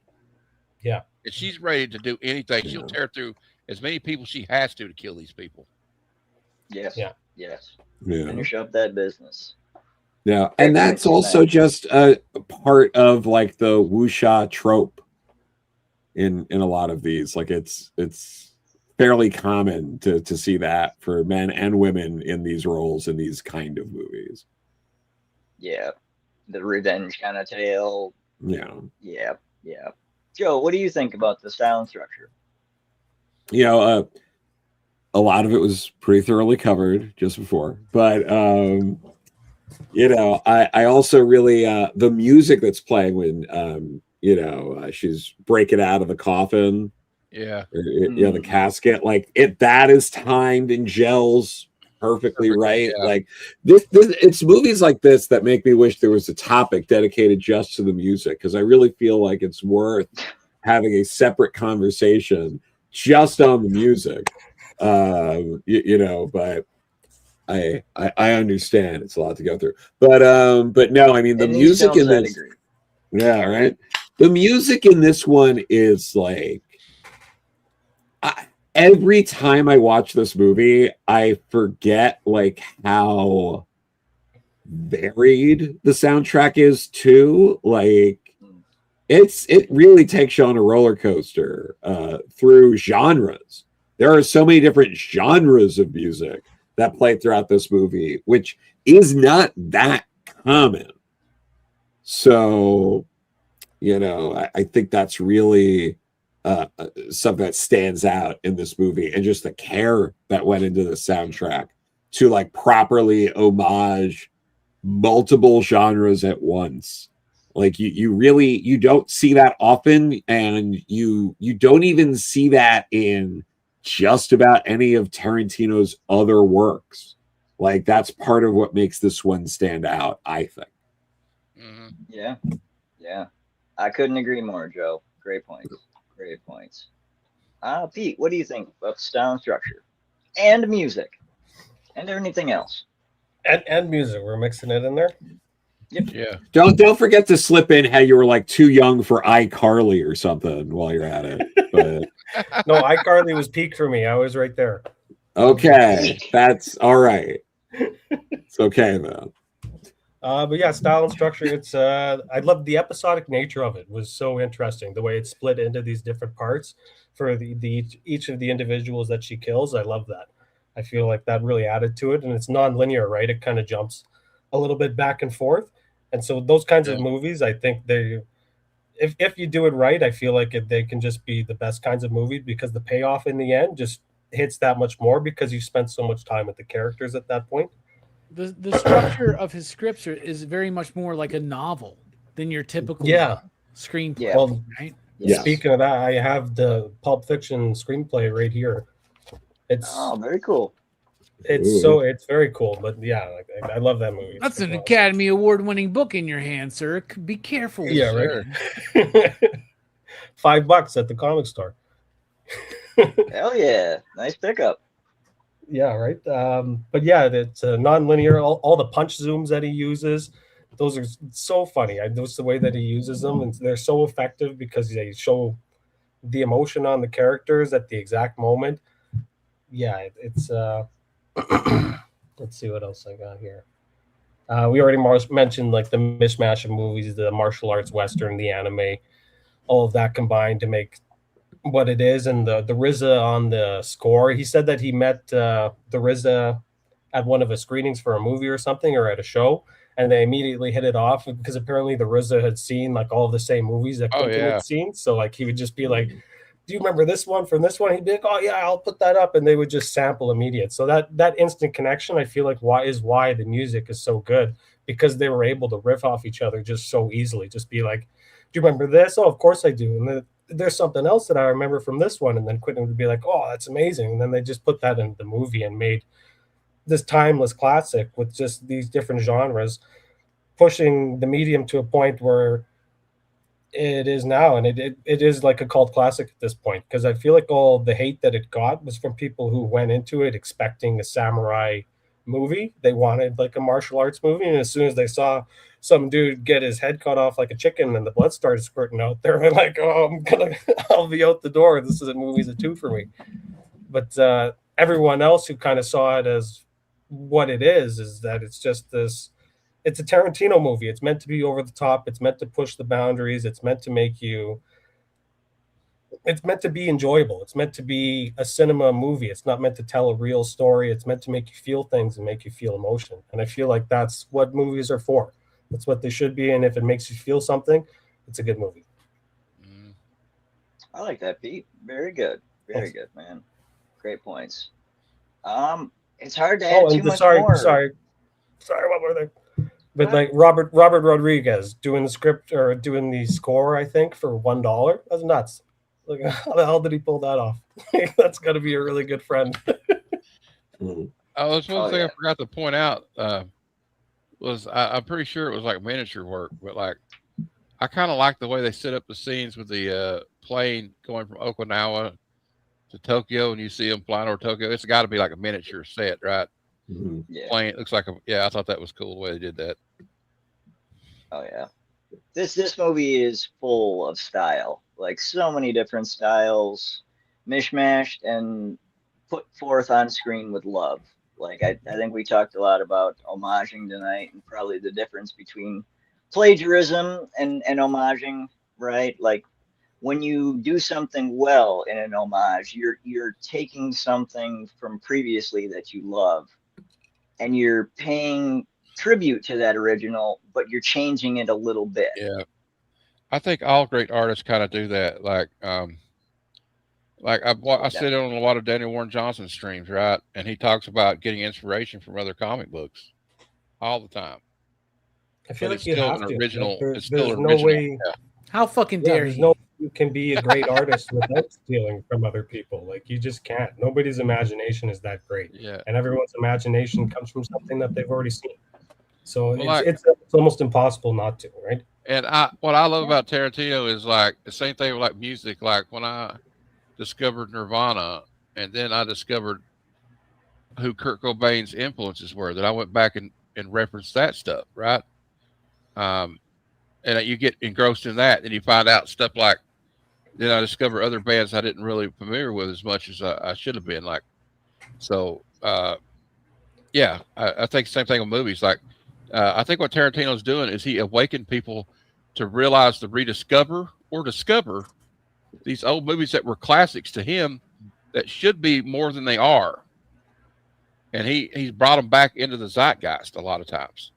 Yeah. And she's ready to do anything. She'll tear through as many people she has to kill these people. Yes. Yeah. Yes. Yeah. Finish up that business. Yeah. And that's also just a part of like the wuxia trope in a lot of these. Like it's fairly common to see that for men and women in these roles in these kind of movies. Yeah. The revenge kind of tale. Yeah. Yeah. Yeah. Joe, what do you think about the style and structure? You know, a lot of it was pretty thoroughly covered just before, but I also really the music that's playing when she's breaking out of the coffin, Yeah. or, the casket, like that is timed and gels perfectly right. Yeah. Like this, it's movies like this that make me wish there was a topic dedicated just to the music, because I really feel like it's worth having a separate conversation just on the music. But I understand it's a lot to go through, but no, I mean the In these music films, in I'd this, agree. yeah, right. The music in this one is like, every time I watch this movie, I forget like how varied the soundtrack is too. Like it really takes you on a roller coaster through genres. There are so many different genres of music that play throughout this movie, which is not that common. So, I think that's really something that stands out in this movie, and just the care that went into the soundtrack to like properly homage multiple genres at once. Like you don't see that often, and you don't even see that in just about any of Tarantino's other works. Like that's part of what makes this one stand out, I think. Yeah. I couldn't agree more, Joe. Great points. Pete, what do you think of style and structure and music and anything else? And music, we're mixing it in there. Yep. Yeah. Don't forget to slip in how you were like too young for iCarly or something while you're at it. But No, iCarly was peak for me. I was right there. okay, that's all right. It's okay though. But yeah, style and structure. It's I love the episodic nature of it. Was so interesting. The way it's split into these different parts for each of the individuals that she kills. I love that. I feel like that really added to it, and it's non-linear, right? It kind of jumps a little bit back and forth, and so those kinds of movies, I think if you do it right, I feel like they can just be the best kinds of movies, because the payoff in the end just hits that much more because you spent so much time with the characters at that point. The structure of his scripts is very much more like a novel than your typical screenplay. Yeah. Well, right? Yes. Speaking of that, I have the Pulp Fiction screenplay right here. It's very cool. it's very cool, but yeah, like, I love that movie. That's an Academy Award-winning book in your hand, sir. Be careful. Yeah, right. $5 at the comic store. Hell yeah, nice pickup. Yeah, right. But yeah, it's non-linear. All the punch zooms that he uses, those are so funny. Those the way that he uses them, and they're so effective because they show the emotion on the characters at the exact moment. Yeah, it's. Let's see what else I got here. We already mentioned like the mishmash of movies, the martial arts western, the anime, all of that combined to make what it is. And the RZA on the score, he said that he met the RZA at one of his screenings for a movie or something, or at a show, and they immediately hit it off because apparently the RZA had seen like all the same movies that Quentin had seen. So like he would just be like, do you remember this one from this one? He'd be like, oh yeah, I'll put that up, and they would just sample immediate. So that instant connection, I feel like why the music is so good, because they were able to riff off each other just so easily. Just be like, do you remember this? Oh, of course I do. And then there's something else that I remember from this one, and then Quentin would be like, oh, that's amazing. And then they just put that in the movie and made this timeless classic with just these different genres, pushing the medium to a point where it is now, and it is like a cult classic at this point, because I feel like all the hate that it got was from people who went into it expecting a samurai movie. They wanted like a martial arts movie, and as soon as they saw some dude get his head cut off like a chicken and the blood started squirting out, they're like, oh, I'll be out the door. This is a movie's a two for me. But everyone else who kind of saw it as what it is that it's just this. It's a Tarantino movie. It's meant to be over the top. It's meant to push the boundaries. It's meant to be enjoyable. It's meant to be a cinema movie. It's not meant to tell a real story. It's meant to make you feel things and make you feel emotion. And I feel like that's what movies are for. That's what they should be. And if it makes you feel something, it's a good movie. I like that, Pete. Very good. Very good, man. Great points. It's hard to Oh, add too and much sorry, more. sorry, what were they? But like Robert Rodriguez doing the script or doing the score, I think for $1. That's nuts. Like, how the hell did he pull that off? That's got to be a really good friend. Mhm. Oh, that's one Oh, thing yeah. I forgot to point out. Was I'm pretty sure it was like miniature work, but like I kind of like the way they set up the scenes with the plane going from Okinawa to Tokyo, and you see them flying over Tokyo. It's got to be like a miniature set, right? Mhm. Yeah. Plane it looks like a yeah. I thought that was cool the way they did that. Oh yeah. This movie is full of style, like so many different styles, mishmashed and put forth on screen with love. Like I think we talked a lot about homaging tonight and probably the difference between plagiarism and homaging, right? Like when you do something well in an homage, you're taking something from previously that you love and you're paying tribute to that original, but you're changing it a little bit. Yeah, I think all great artists kind of do that. Like I sit on a lot of Daniel Warren Johnson streams, right? And he talks about getting inspiration from other comic books all the time. I feel But like it's you still have an to. original. Like, It's still there's no original. way. Yeah. How fucking Yeah, dare there's he? no way you can be a great artist without stealing from other people. Like you just can't. Nobody's imagination is that great, Yeah. and everyone's imagination comes from something that they've already seen. So Well, it's almost impossible not to, right? and what I love about Tarantino is like the same thing with like music. Like when I discovered Nirvana, and then I discovered who Kurt Cobain's influences were, that I went back and referenced that stuff, right? Um, and you get engrossed in that, and you find out stuff like. Then I discover other bands I didn't really familiar with as much as I should have been. Like, so yeah, I think the same thing with movies. Like, I think what Tarantino's doing is he awakened people to realize to rediscover or discover these old movies that were classics to him that should be more than they are. And he's brought them back into the zeitgeist a lot of times,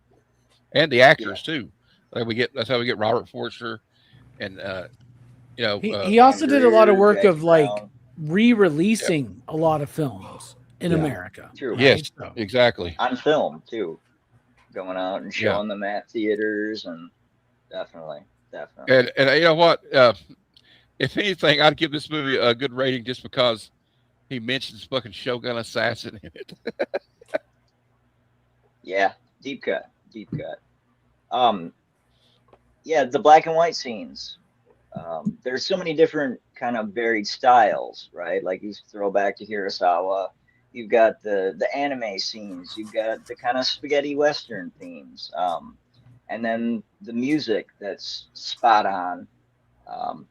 and the actors too. Like that's how we get Robert Forster and He also did a lot of work Jackie of like Brown. re-releasing a lot of films in Yeah. America. True. yes, So, exactly. On film too, going out and Yeah. showing them at theaters, and definitely. And you know what? If anything, I'd give this movie a good rating just because he mentions fucking Shogun Assassin in it. Yeah, deep cut. Yeah, the black and white scenes. There's so many different kind of varied styles, right? Like you throw back to Hirasawa. You've got the anime scenes. You've got the kind of spaghetti western themes, and then the music that's spot on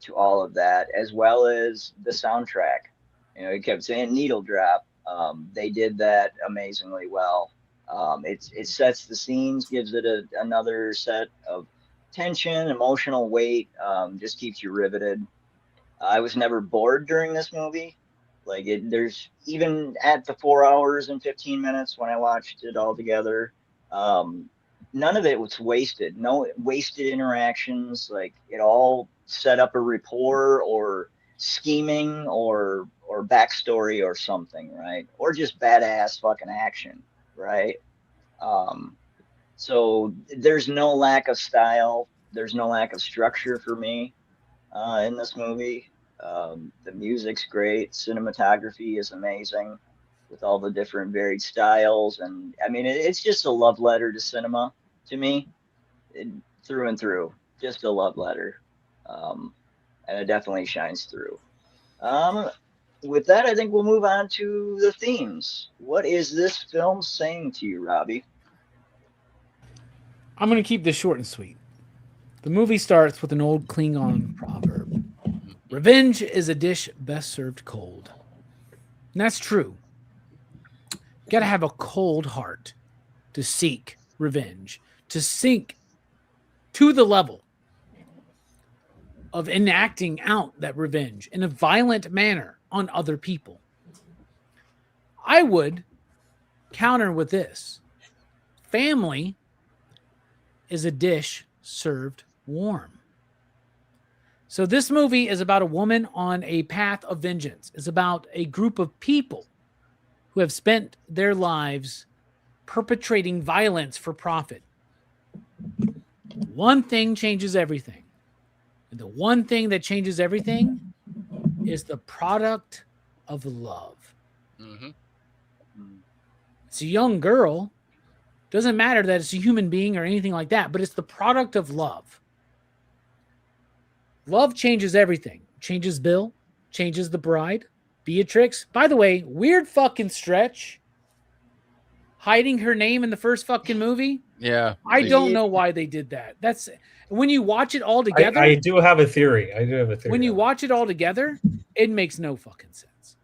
to all of that, as well as the soundtrack. You know, he kept saying needle drop. They did that amazingly well. It sets the scenes, gives it another set of tension, emotional weight, just keeps you riveted. I was never bored during this movie. Like there's even at the 4 hours and 15 minutes when I watched it all together, none of it was wasted. No wasted interactions. Like it all set up a rapport or scheming or backstory or something, right? Or just badass fucking action, right? Um, so there's no lack of style. There's no lack of structure for me in this movie. The music's great. Cinematography is amazing with all the different varied styles. And I mean, it's just a love letter to cinema to me, through and through. Just a love letter. And it definitely shines through. With that, I think we'll move on to the themes. What is this film saying to you, Robbie? I'm going to keep this short and sweet. The movie starts with an old Klingon proverb. Revenge is a dish best served cold. And that's true. You got to have a cold heart to seek revenge, to sink to the level of enacting out that revenge in a violent manner on other people. I would counter with this. Family is a dish served warm. So this movie is about a woman on a path of vengeance. It's about a group of people who have spent their lives perpetrating violence for profit. One thing changes everything. And the one thing that changes everything is the product of love. Mm-hmm. It's a young girl. Doesn't matter that it's a human being or anything like that, but it's the product of love. Love changes everything. Changes Bill, changes the bride, Beatrix. By the way, weird fucking stretch. Hiding her name in the first fucking movie. Yeah. I don't know why they did that. That's when you watch it all together. I do have a theory. When you watch it all together, it makes no fucking sense.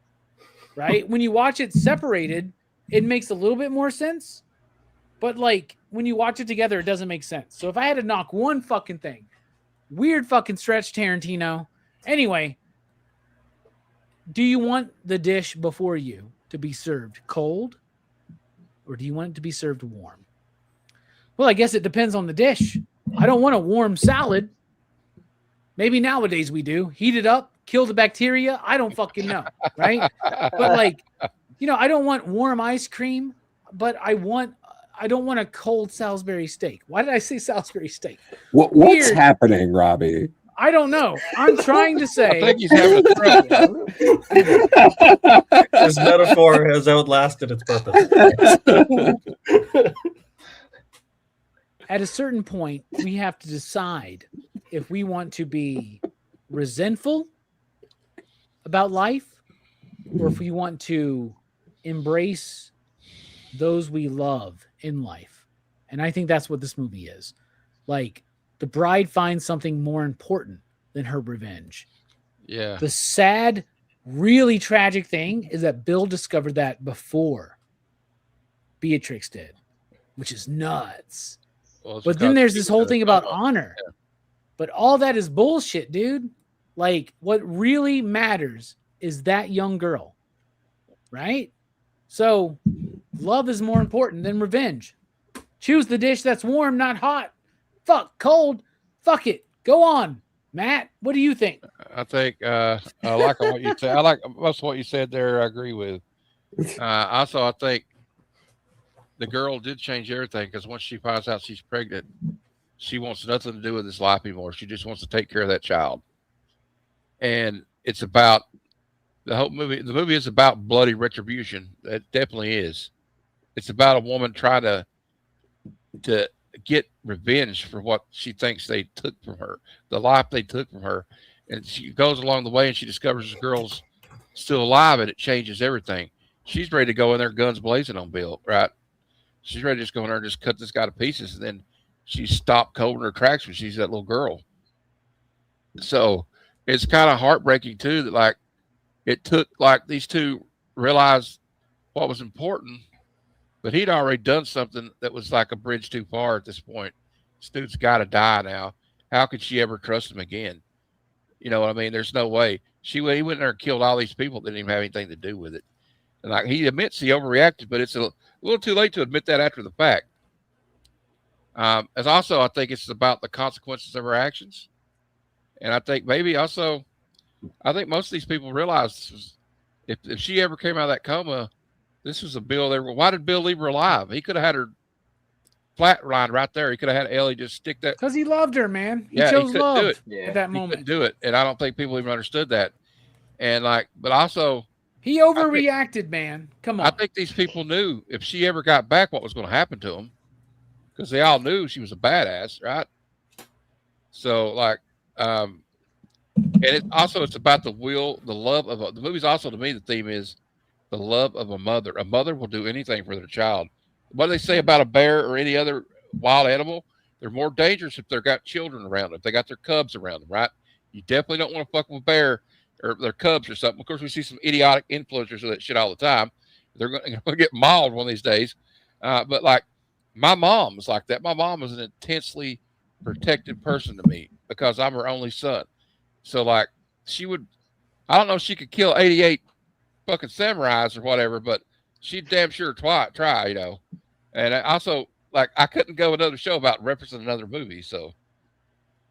Right? When you watch it separated, it makes a little bit more sense. But like when you watch it together, it doesn't make sense. So if I had to knock one fucking thing, weird fucking stretch, Tarantino. Anyway, do you want the dish before you to be served cold? Or do you want it to be served warm? Well, I guess it depends on the dish. I don't want a warm salad. Maybe nowadays we do. Heat it up, kill the bacteria. I don't fucking know, right? But like, you know, I don't want warm ice cream, but I don't want a cold Salisbury steak. Why did I say Salisbury steak? What's Weird. happening, Robbie? I don't know. I'm trying to say. I think he's having a stroke. This metaphor has outlasted its purpose. At a certain point, we have to decide if we want to be resentful about life or if we want to embrace those we love in life. And I think that's what this movie is. Like, the bride finds something more important than her revenge. Yeah. The sad, really tragic thing is that Bill discovered that before Beatrix did, which is nuts. Well, But then there's this whole thing about honor. Yeah. But all that is bullshit, dude. Like, what really matters is that young girl, right? So love is more important than revenge. Choose the dish that's warm, not hot. Fuck, cold. Fuck it. Go on. Matt, what do you think? I think I like what you said. I like most of what you said there. I agree with. Also, I think the girl did change everything because once she finds out she's pregnant, she wants nothing to do with his life anymore. She just wants to take care of that child. And it's about the whole movie. The movie is about bloody retribution. It definitely is. It's about a woman trying to get revenge for what she thinks they took from her, the life they took from her. And she goes along the way and she discovers the girl's still alive and it changes everything. She's ready to go in there guns blazing on Bill, right? She's ready to just go in there and just cut this guy to pieces. And then she stopped cold in her tracks when she's that little girl. So it's kind of heartbreaking too, that like it took like these two realized what was important, but he'd already done something that was like a bridge too far at this point. This dude's got to die now. How could she ever trust him again? You know what I mean? There's no way. He went in there and killed all these people that didn't even have anything to do with it. And like he admits he overreacted, but it's a little too late to admit that after the fact. As also, I think it's about the consequences of her actions. And I think maybe also, I think most of these people realize this was, if she ever came out of that coma, this was a Bill there. Why did Bill leave her alive? He could have had her flatlined right there. He could have had Ellie just stick that. Because he loved her, man. He Yeah, chose he couldn't love do it. at that He moment. couldn't do it. And I don't think people even understood that. And like, but also, He overreacted, man. Come on. I think these people knew if she ever got back what was going to happen to him, because they all knew she was a badass, right? So like, and it's about the love of the movie's also, to me, the theme is the love of a mother. A mother will do anything for their child. What do they say about a bear or any other wild animal? They're more dangerous if they've got children around them, if they got their cubs around them, right? You definitely don't want to fuck with a bear or their cubs or something. Of course, we see some idiotic influencers of that shit all the time. They're going to get mauled one of these days. But like, my mom was like that. My mom was an intensely protected person to me because I'm her only son. So like, she would, I don't know if she could kill 88 fucking samurais or whatever, but she'd damn sure try, you know. And I also, like, I couldn't go another show about referencing another movie. So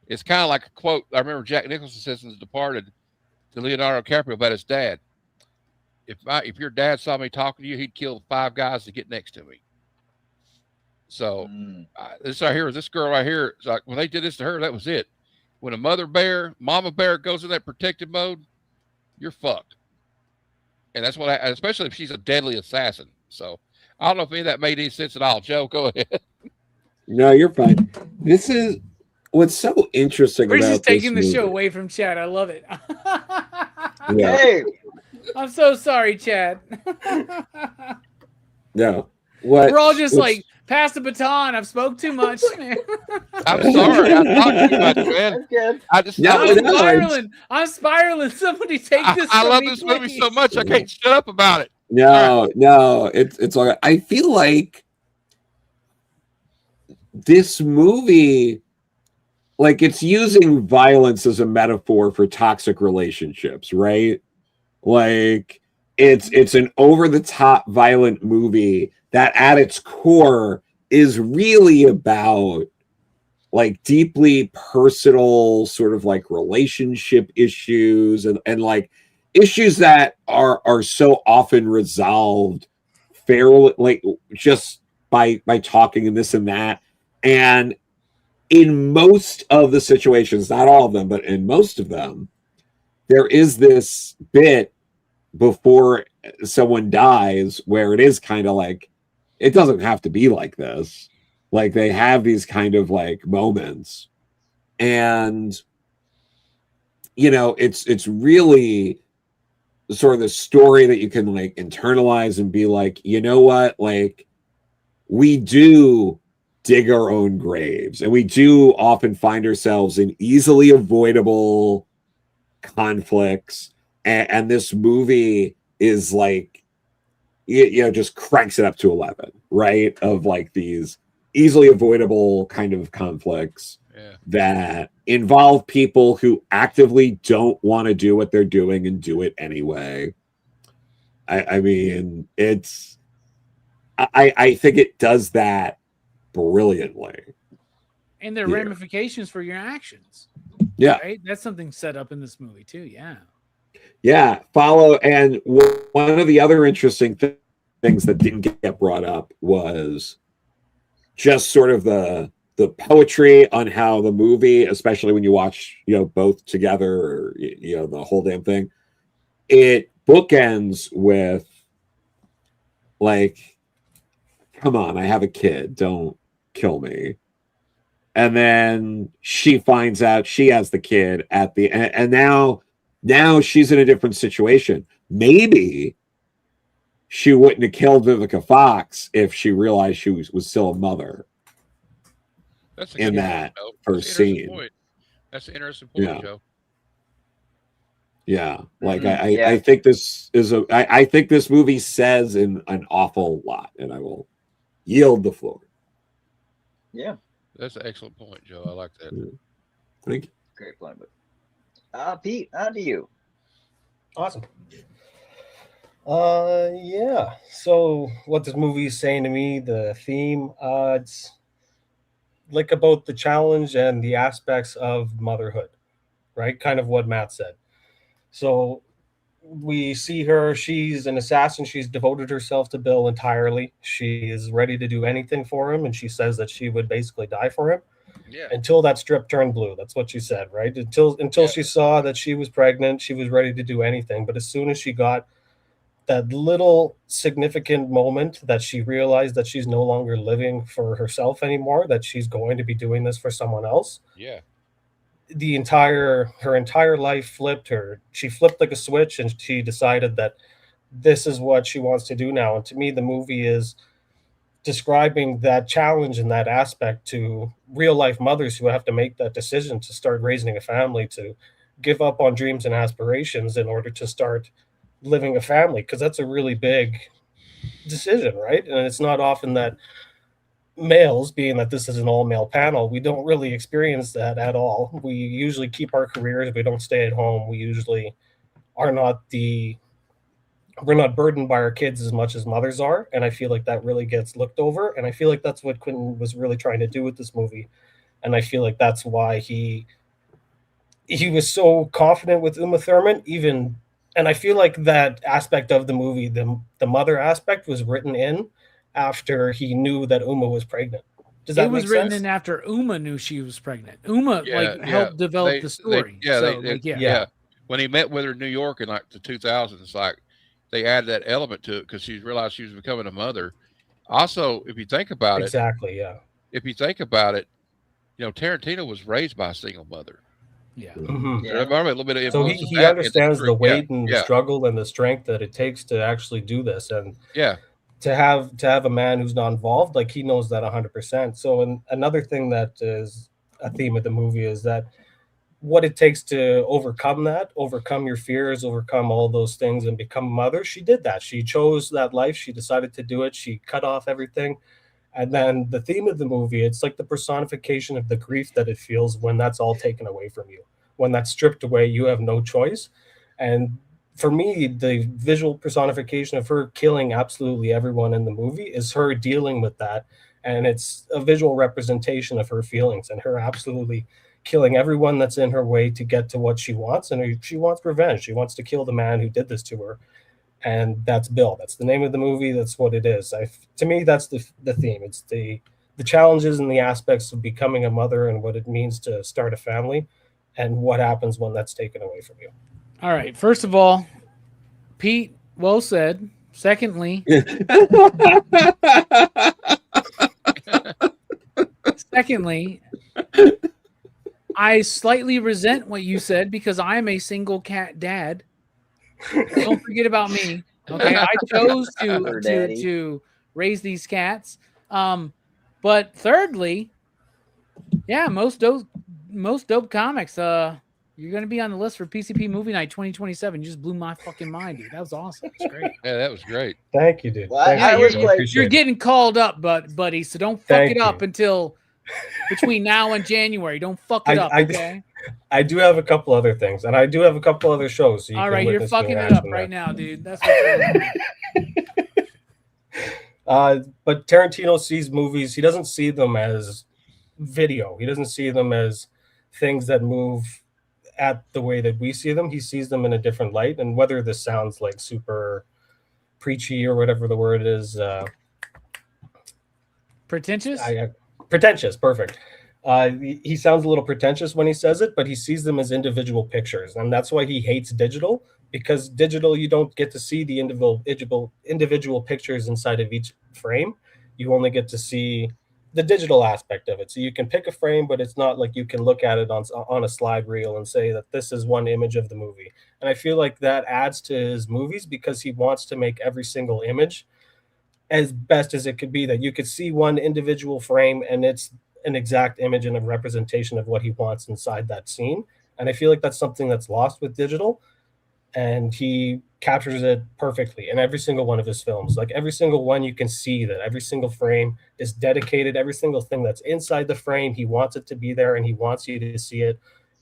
it's kind of like a quote. I remember Jack Nicholson says in The Departed to Leonardo DiCaprio about his dad. if your dad saw me talking to you, he'd kill 5 guys to get next to me. So this right here, this girl right here, it's like when they did this to her, that was it. When a mama bear goes in that protective mode, you're fucked. And that's what especially if she's a deadly assassin. So I don't know if any of that made any sense at all. Joe, go ahead. No, you're fine. This is what's so interesting We're about just taking the this show movie. away from Chad. I love it. Yeah. Hey, I'm so sorry, Chad. No. What We're all just like, pass the baton. I've spoke too much, man. I'm sorry. I talked too much, man. that's good. I just No, I'm no, spiraling. I'm spiraling. Somebody take this. I from love me, this movie please. so much I can't shut up about it. No, it's all right. I feel like this movie, like it's using violence as a metaphor for toxic relationships, right? Like it's an over-the-top violent movie that at its core is really about like deeply personal sort of like relationship issues and like issues that are so often resolved fairly, like just by talking and this and that. And in most of the situations, not all of them, but in most of them, there is this bit before someone dies where it is kind of like, it doesn't have to be like this. Like they have these kind of like moments, and you know, it's really sort of the story that you can like internalize and be like, you know what, like we do dig our own graves, and we do often find ourselves in easily avoidable conflicts, and this movie is like, you know, just cranks it up to 11, right? Of like these easily avoidable kind of conflicts that involve people who actively don't want to do what they're doing and do it anyway. I mean, I think it does that brilliantly. And there are ramifications for your actions. Yeah. Right? That's something set up in this movie too. Yeah. Yeah. And one of the other interesting things that didn't get brought up was just sort of the poetry on how the movie, especially when you watch, you know, both together or, you know, the whole damn thing, it bookends with like, come on, I have a kid, don't kill me. And then she finds out she has the kid at the end, and now she's in a different situation. Maybe she wouldn't have killed Vivica Fox if she realized she was still a mother. That's in that first scene. Point. That's an interesting point, Joe. Yeah, like I think this is I think this movie says an awful lot, and I will yield the floor. Yeah, that's an excellent point, Joe. I like that. Yeah. Thank you. Great point, but Pete, how do you? Awesome. Yeah. So what this movie is saying to me, the theme, it's like about the challenge and the aspects of motherhood, right? Kind of what Matt said. So we see her, she's an assassin. She's devoted herself to Bill entirely. She is ready to do anything for him. And she says that she would basically die for him. Yeah. Until that strip turned blue. That's what she said, right? Until she saw that she was pregnant, she was ready to do anything. But as soon as she got that little significant moment that she realized that she's no longer living for herself anymore, that she's going to be doing this for someone else. Yeah. Her entire life flipped. She flipped like a switch, and she decided that this is what she wants to do now. And to me, the movie is describing that challenge and that aspect to real life mothers who have to make that decision to start raising a family, to give up on dreams and aspirations in order to start living a family, because that's a really big decision, right? And it's not often that males, being that this is an all-male panel, we don't really experience that at all. We usually keep our careers, we don't stay at home, we usually are not we're not burdened by our kids as much as mothers are, and I feel like that really gets looked over, and I feel like that's what Quentin was really trying to do with this movie, and I feel like that's why he was so confident with Uma Thurman, even And I feel like that aspect of the movie, the mother aspect, was written in after he knew that Uma was pregnant. Does that It was make written sense? in after Uma knew she was pregnant. Uma helped develop the story. Yeah. When he met with her in New York in like the 2000s, like they added that element to it because she realized she was becoming a mother. Also, if you think about Exactly, yeah. if you think about it, Tarantino was raised by a single mother. Yeah. Mhm. Yeah. A little bit of So influence of he that in understands the script. weight and the Yeah. struggle and the strength that it takes to actually do this, and Yeah. to have a man who's not involved, like he knows that 100%. So, and another thing that is a theme of the movie is that what it takes to overcome your fears, overcome all those things, and become a mother. She did that. She chose that life. She decided to do it. She cut off everything. And then the theme of the movie, it's like the personification of the grief that it feels when that's all taken away from you. When that's stripped away, you have no choice. And for me, the visual personification of her killing absolutely everyone in the movie is her dealing with that. And it's a visual representation of her feelings and her absolutely killing everyone that's in her way to get to what she wants. And she wants revenge. She wants to kill the man who did this to her. And that's Bill. That's the name of the movie. That's what it is. To me, that's the theme. It's the challenges and the aspects of becoming a mother and what it means to start a family, and what happens when that's taken away from you. All right. First of all, Pete, well said. Secondly, I slightly resent what you said because I am a single cat dad. Don't forget about me. Okay, I chose to raise these cats. But thirdly, yeah, most dope comics. You're gonna be on the list for PCP Movie Night 2027. You just blew my fucking mind, dude. That was awesome. It's great. Yeah, that was great. Thank you, dude. Well, Thank I you. was like, appreciate You're it. getting called up, buddy. So don't fuck Thank it up you. until between now and January. Don't fuck it up, okay? I do have a couple other things, and I do have a couple other shows. So All right, you're witness me fucking in it up action right there. now, dude. That's what's going on. But Tarantino sees movies. He doesn't see them as video. He doesn't see them as things that move at the way that we see them. He sees them in a different light. And whether this sounds like super preachy or whatever the word is, Pretentious? pretentious, perfect. He sounds a little pretentious when he says it, but he sees them as individual pictures, and that's why he hates digital. Because digital, you don't get to see the individual pictures inside of each frame. You only get to see the digital aspect of it. So you can pick a frame, but it's not like you can look at it on a slide reel and say that this is one image of the movie. And I feel like that adds to his movies because he wants to make every single image as best as it could be, that you could see one individual frame and it's an exact image and a representation of what he wants inside that scene. And I feel like that's something that's lost with digital, and he captures it perfectly in every single one of his films. Like every single one, you can see that every single frame is dedicated. Every single thing that's inside the frame, he wants it to be there and he wants you to see it.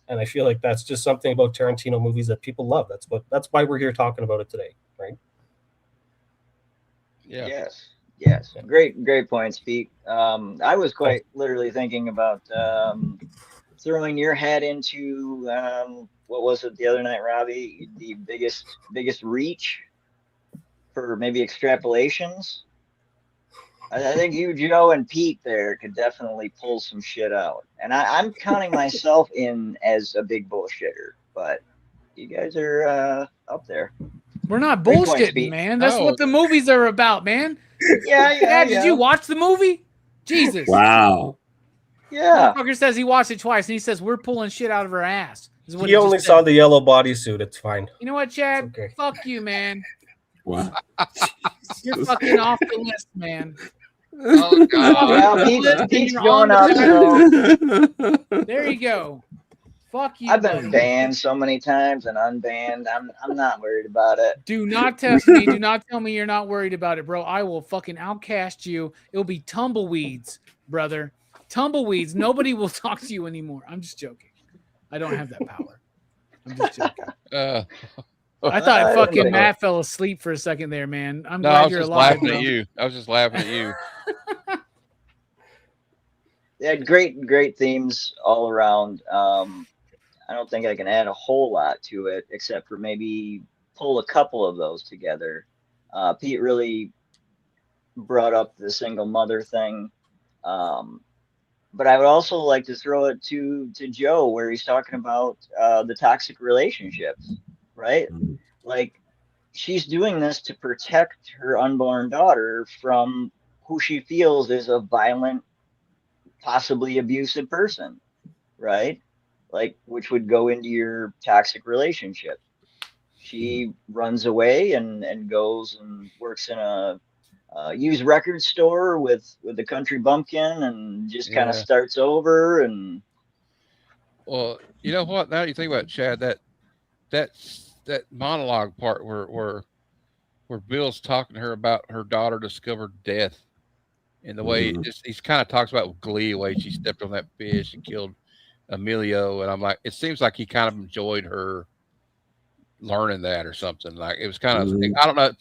And I feel like that's just something about Tarantino movies that people love. That's why we're here talking about it today, right? Yeah. Yes. Great points, Pete. I was quite literally thinking about throwing your head into what was it the other night, Robbie? The biggest reach for maybe extrapolations. I think you, Joe, and Pete there could definitely pull some shit out. And I'm counting myself in as a big bullshitter, but you guys are up there. We're not Great points, bullshitting, Pete. man. That's No. what the movies are about, man. Yeah. Did you watch the movie? Jesus. Wow. Yeah. Motherfucker says he watched it twice, and he says we're pulling shit out of our ass. Is what He only just saw said. the yellow bodysuit. It's fine. You know what, Chad? Okay. Fuck you, man. Wow. You're fucking off the list, man. Oh God. Well, Pete's going up, so There you go. Fuck you. I've been buddy. banned so many times and unbanned. I'm not worried about it. Do not test me. Do not tell me you're not worried about it, bro. I will fucking outcast you. It'll be tumbleweeds, brother. Tumbleweeds. Nobody will talk to you anymore. I'm just joking. I don't have that power. I'm just joking. I thought fucking Matt fell asleep for a second there, man. I'm No, I glad was you're just alive, laughing bro. at you. I was just laughing at you. They had great themes all around. I don't think I can add a whole lot to it, except for maybe pull a couple of those together. Pete really brought up the single mother thing. But I would also like to throw it to Joe, where he's talking about the toxic relationships, right? Like, she's doing this to protect her unborn daughter from who she feels is a violent, possibly abusive person, right? Like, which would go into your toxic relationship. She runs away and goes and works in a used record store with the country bumpkin and just kind of Yeah. starts over. And Well, you know what? Now you think about it, Chad, that monologue part where Bill's talking to her about her daughter discovered death, and the way he's kind of talks about with glee, the way she stepped on that fish and killed Emilio, and I'm like, it seems like he kind of enjoyed her learning that or something. Like, it was kind of, I don't know,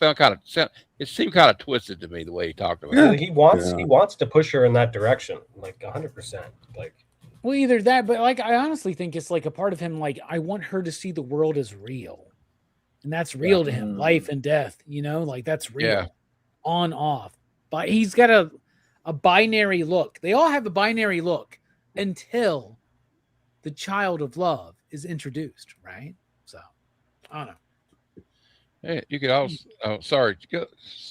it seemed kind of twisted to me the way he talked about Yeah, it. he wants to push her in that direction, like 100%. Like, well, either that, but like, I honestly think it's like a part of him. Like, I want her to see the world as real, and that's real to him. Life and death, like that's real. Yeah. On, off. But he's got a binary look. They all have a binary look until the child of love is introduced, right? So, I don't know. Hey, you could also, oh, sorry.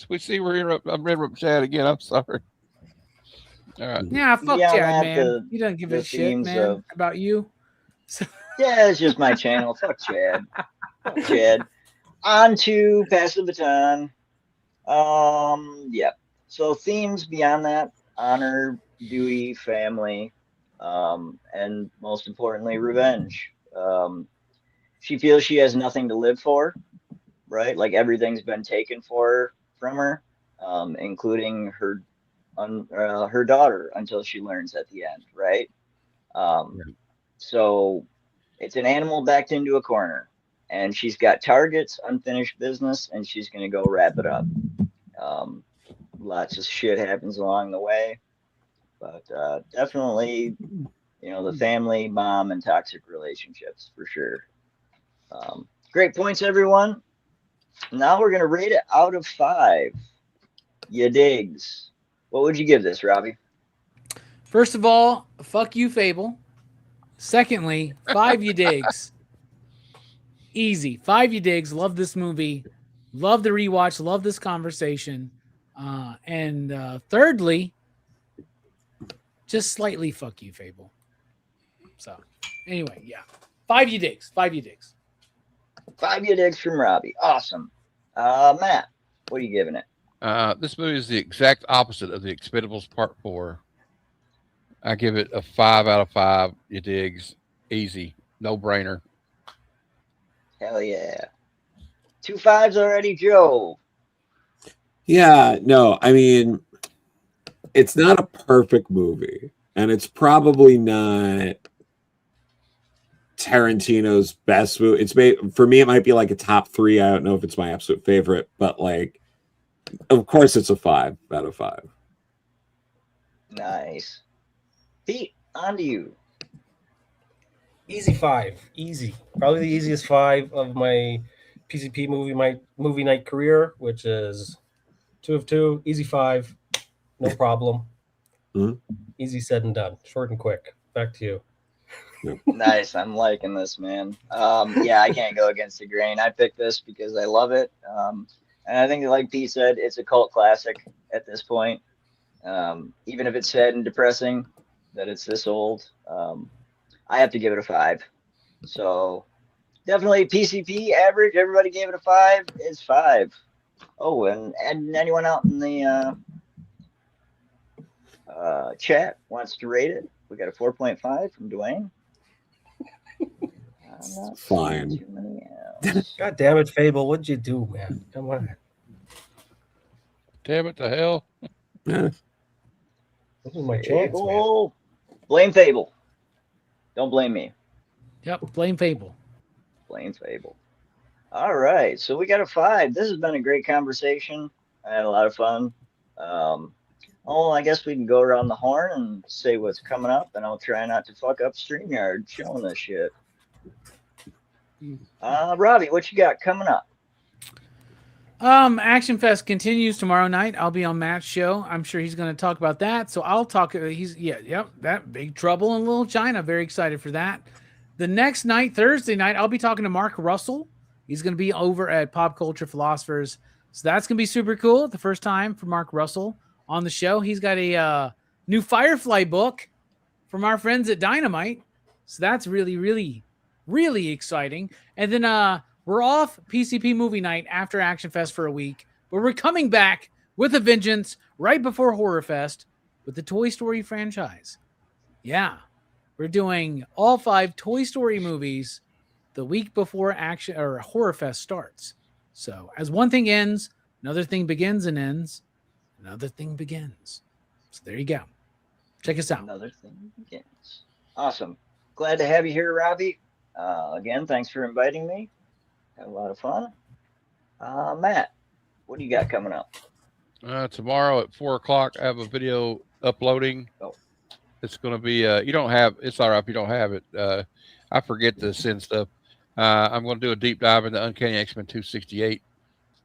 We see we're interrupting. I'm interrupting Chad again. I'm sorry. All right. Yeah, fuck Beyond Chad, that, man. He doesn't give a shit, man, about you. So, yeah, it's just my channel. Fuck Chad. Fuck Chad. On to pass the baton. Yeah. So themes beyond that: honor, duty, family, and most importantly, revenge. She feels she has nothing to live for, right? Like, everything's been taken from her, including her daughter, until she learns at the end, right? So it's an animal backed into a corner, and she's got targets, unfinished business, and she's going to go wrap it up. Lots of shit happens along the way, but definitely, the family, mom, and toxic relationships for sure. Great points, everyone. Now we're going to rate it out of 5. Ya digs. What would you give this, Robbie? first of all, fuck you, Fable. Secondly, 5 you digs. Easy. 5 you digs. Love this movie. Love the rewatch. Love this conversation. And thirdly, just slightly fuck you, Fable. So anyway, yeah. 5 you digs. 5 you digs. 5 ya digs from Robbie. Awesome. Matt, what are you giving it? This movie is the exact opposite of The Expendables Part 4. I give it a 5 out of 5. You digs. Easy. No brainer. Hell yeah. 2 5s already, Joe. Yeah, no, I mean, it's not a perfect movie, and it's probably not Tarantino's best movie. It's for me, it might be like a top 3. I don't know if it's my absolute favorite, but like, of course, it's a 5 out of 5. Nice. Pete, on to you. easy 5. Easy. Probably the easiest 5 of my PCP movie night career, which is 2 of 2. Easy 5. No problem. Easy said and done. Short and quick. Back to you. Nice. I'm liking this, man. Yeah, I can't go against the grain. I picked this because I love it. And I think, like Pete said, it's a cult classic at this point. Even if it's sad and depressing that it's this old, I have to give it a 5. So definitely PCP average. Everybody gave it a 5. It's 5. Oh, and anyone out in the chat wants to rate it? We got a 4.5 from Dwayne. Fine. God damn it, Fable. What'd you do, man? Come on. Damn it to hell. Yeah. This is my chance, man. Fable. Blame Fable. Don't blame me. Yep, blame Fable. Blame Fable. All right, so we got a 5. This has been a great conversation. I had a lot of fun. I guess we can go around the horn and say what's coming up, and I'll try not to fuck up StreamYard showing this shit. Robbie, what you got coming up? Action Fest continues tomorrow night. I'll be on Matt's show. I'm sure he's going to talk about that. So I'll talk. That Big Trouble in Little China. Very excited for that. The next night, Thursday night, I'll be talking to Mark Russell. He's going to be over at Pop Culture Philosophers. So that's going to be super cool. The first time for Mark Russell on the show. He's got a new Firefly book from our friends at Dynamite. So that's really, really, really exciting. And then we're off PCP movie night after Action Fest for a week, but we're coming back with a vengeance right before Horror Fest with the Toy Story franchise. Yeah, we're doing all 5 Toy Story movies the week before Action or Horror Fest starts. So as one thing ends, another thing begins and ends. Another thing begins. So there you go. Check us out. Another thing begins. Awesome. Glad to have you here, Robbie. Again, thanks for inviting me. Had a lot of fun. Matt, what do you got coming up? Tomorrow at 4:00, I have a video uploading. Oh. It's going to be, you don't have, it's all right if you don't have it. I forget to send stuff. I'm going to do a deep dive into Uncanny X-Men 268,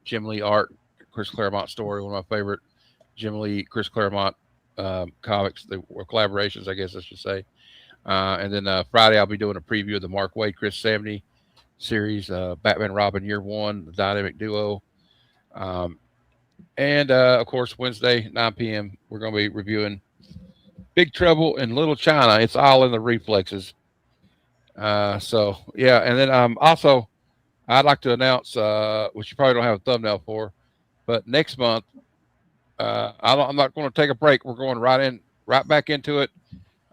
Jim Lee art, Chris Claremont story, one of my favorite Jim Lee, Chris Claremont comics, or collaborations, I guess I should say. And then Friday, I'll be doing a preview of the Mark Waid, Chris Samney series, Batman Robin Year One, the dynamic duo. And of course, Wednesday, 9 p.m., we're going to be reviewing Big Trouble in Little China. It's all in the reflexes. So, yeah. And then also, I'd like to announce, which you probably don't have a thumbnail for, but next month, I'm not going to take a break. We're going right back into it.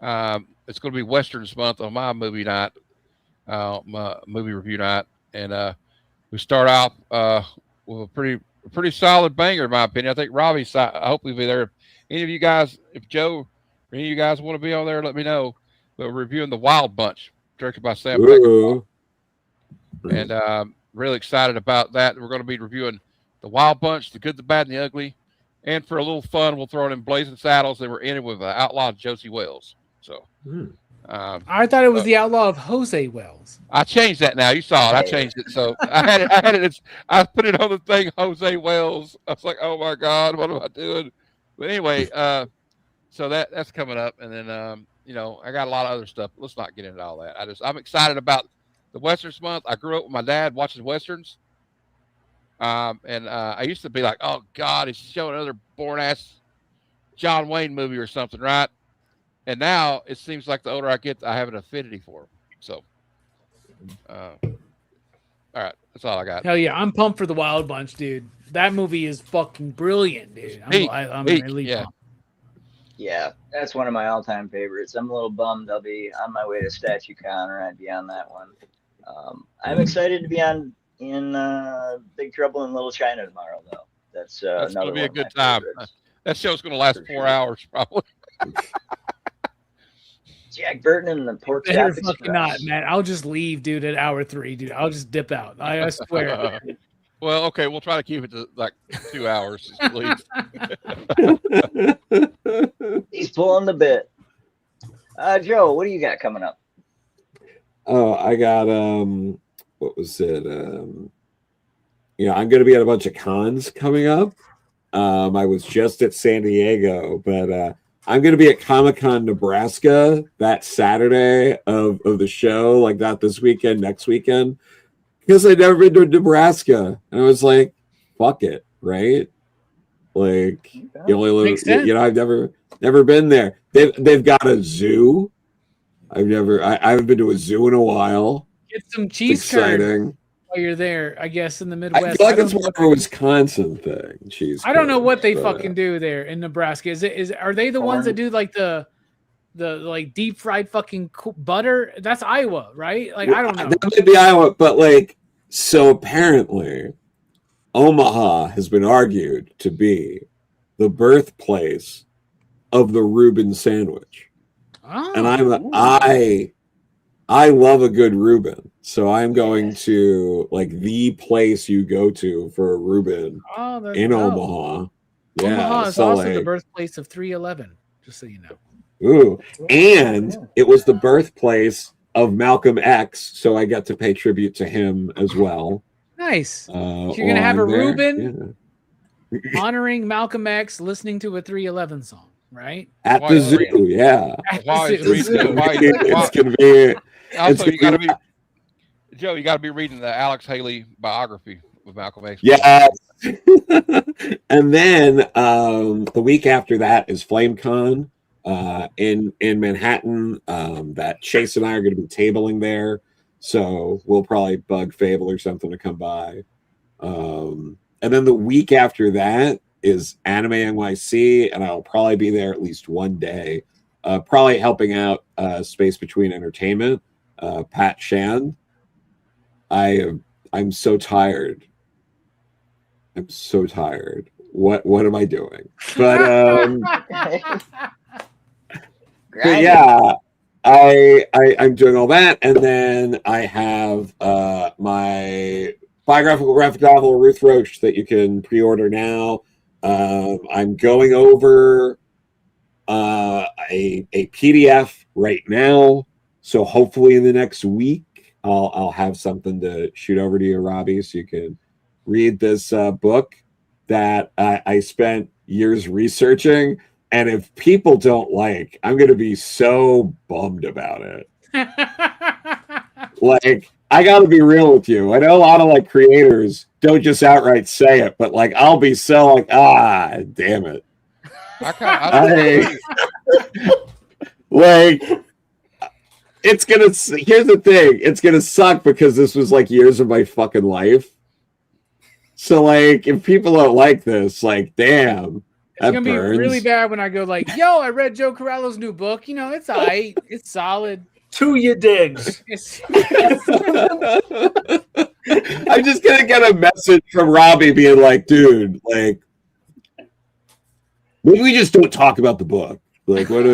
It's going to be Westerns month on my movie night. My movie review night, and we start off with a pretty solid banger, in my opinion. I think Robbie, hopefully, will be there. If any of you guys, if Joe or any of you guys want to be on there, let me know. But we're reviewing The Wild Bunch, directed by Sam Peckinpah, and really excited about that. We're going to be reviewing The Wild Bunch, The Good, the Bad, and the Ugly, and for a little fun, we'll throw in Blazing Saddles, and we're in it with outlaw Josie Wells. So. I thought it was the Outlaw of Jose Wells. I changed that now. You saw it. I changed it. So I had it. I put it on the thing, Jose Wells. I was like, oh my God, what am I doing? But anyway, so that's coming up. And then, I got a lot of other stuff. Let's not get into all that. I'm excited about the Westerns month. I grew up with my dad watching Westerns. And I used to be like, oh God, he's showing another boring ass John Wayne movie or something, right? And now it seems like the older I get, I have an affinity for him. So, all right, that's all I got. Hell yeah, I'm pumped for The Wild Bunch, dude. That movie is fucking brilliant, dude. I'm really pumped. Yeah, that's one of my all-time favorites. I'm a little bummed I'll be on my way to StatueCon, or I'd be on that one. I'm excited to be in Big Trouble in Little China tomorrow, though. That's going to be a good time. That show's going to last 4 hours, probably. Jack Burton and the Pork Better Chop fucking not, man. I'll just leave, dude, at hour 3, dude. I'll just dip out. I swear. Well, okay, we'll try to keep it to like 2 hours at least. He's pulling the bit. Joe, what do you got coming up? Oh, I got what was it? I'm going to be at a bunch of cons coming up. I was just at San Diego, but I'm going to be at Comic-Con Nebraska that Saturday of the show, like not this weekend, next weekend, because I'd never been to Nebraska. And I was like, fuck it, right? Like, you only live, I've never been there. They've got a zoo. I haven't been to a zoo in a while. Get some cheese curd while you're there, I guess, in the Midwest. I feel like it's more of a Wisconsin thing. Cheese. I don't know what they fucking do there in Nebraska. Are they the ones that do like the like deep fried fucking butter? That's Iowa, right? Like, I don't know. That might be Iowa, but like, so apparently Omaha has been argued to be the birthplace of the Reuben sandwich. Oh, and I love a good Reuben, so I'm going to like the place you go to for a Reuben in Omaha. Yeah, Omaha is also the birthplace of 311, just so you know. Ooh, and it was the birthplace of Malcolm X, so I got to pay tribute to him as well. Nice. So you're gonna have a on there. Reuben honoring Malcolm X, listening to a 311 song, right? At Why the is zoo, reading? yeah. Why is Zoo. reading? It's convenient. Also, It's you got to convenient. be Joe. You got to be reading the Alex Haley biography with Malcolm X. Yes. And then the week after that is FlameCon in Manhattan. That Chase and I are going to be tabling there, so we'll probably bug Fable or something to come by. And then the week after that is Anime NYC, and I'll probably be there at least one day, probably helping out Space Between Entertainment, Pat Shand. I'm so tired. I'm so tired. What am I doing? But but yeah, I'm doing all that, and then I have my biographical graphic novel Ruth Roach that you can pre-order now. I'm going over a PDF right now, so hopefully in the next week I'll have something to shoot over to you, Robbie, so you can read this book that I spent years researching. And if people don't like, I'm going to be so bummed about it. Like, I got to be real with you. I know a lot of like creators don't just outright say it, but like, I'll be so like, damn it. Like, it's going to, here's the thing. It's going to suck because this was like years of my fucking life. So like, if people don't like this, like, damn. It's gonna be really bad when I go like, "Yo, I read Joe Corallo's new book. You know, it's alright. It's solid." To your digs. I'm just gonna get a message from Robbie being like, "Dude, like, maybe we just don't talk about the book. Like, what?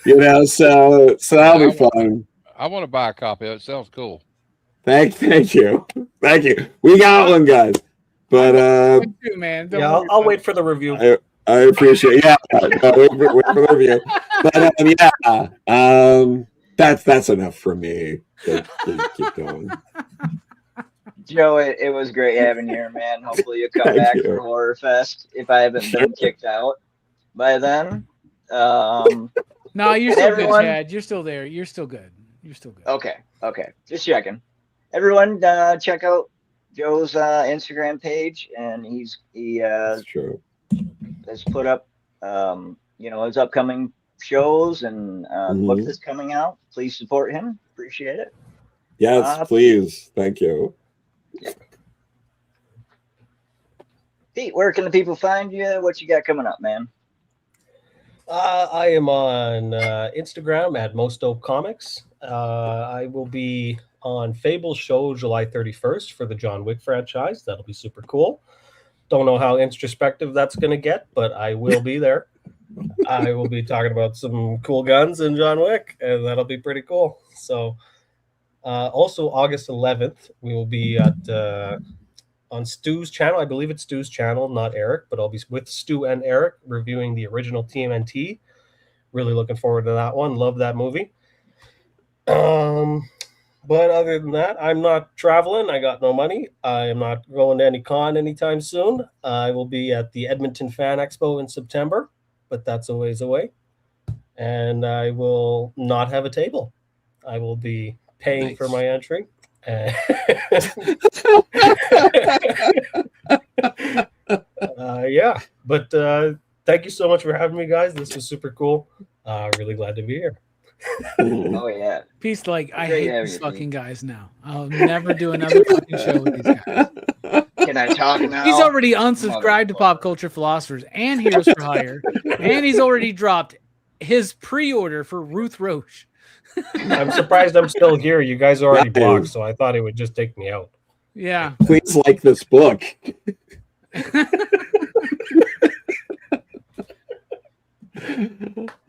You know, so that'll be fun." I want to buy a copy. It sounds cool. Thank you. We got one, guys. But too, man. I'll wait for the review. I appreciate. Yeah, wait for the review. But that's enough for me. Keep going. Joe, it was great having you here, man. Hopefully you'll come back for Horror Fest if I haven't been kicked out by then. No, you're still good, Chad. You're still there. You're still good. Okay. Just checking. Everyone, check out Joe's Instagram page, and he has put up his upcoming shows and the book that's coming out. Please support him. Appreciate it. Yes, please. Thank you. Yeah. Pete, where can the people find you? What you got coming up, man? I am on Instagram at Mosto Comics. I will be on Fable's show July 31st for the John Wick franchise. That'll be super cool. Don't know how introspective that's going to get, but I will be there. I will be talking about some cool guns in John Wick, and that'll be pretty cool. So, also August 11th, we will be at on Stu's channel. I believe it's Stu's channel, not Eric, but I'll be with Stu and Eric reviewing the original TMNT. Really looking forward to that one. Love that movie. But other than that, I'm not traveling. I got no money. I am not going to any con anytime soon. I will be at the Edmonton Fan Expo in September, but that's a ways away. And I will not have a table. I will be paying for my entry. Yeah, but thank you so much for having me, guys. This was super cool. Really glad to be here. Oh yeah, Peace. Like, I hate these fucking guys now. I'll never do another fucking show with these guys. Can I talk now? He's already unsubscribed to Pop Culture Philosophers and Heroes for Hire, and he's already dropped his pre-order for Ruth Roach. I'm surprised I'm still here. You guys are already blocked, so I thought it would just take me out. Yeah. Please like this book.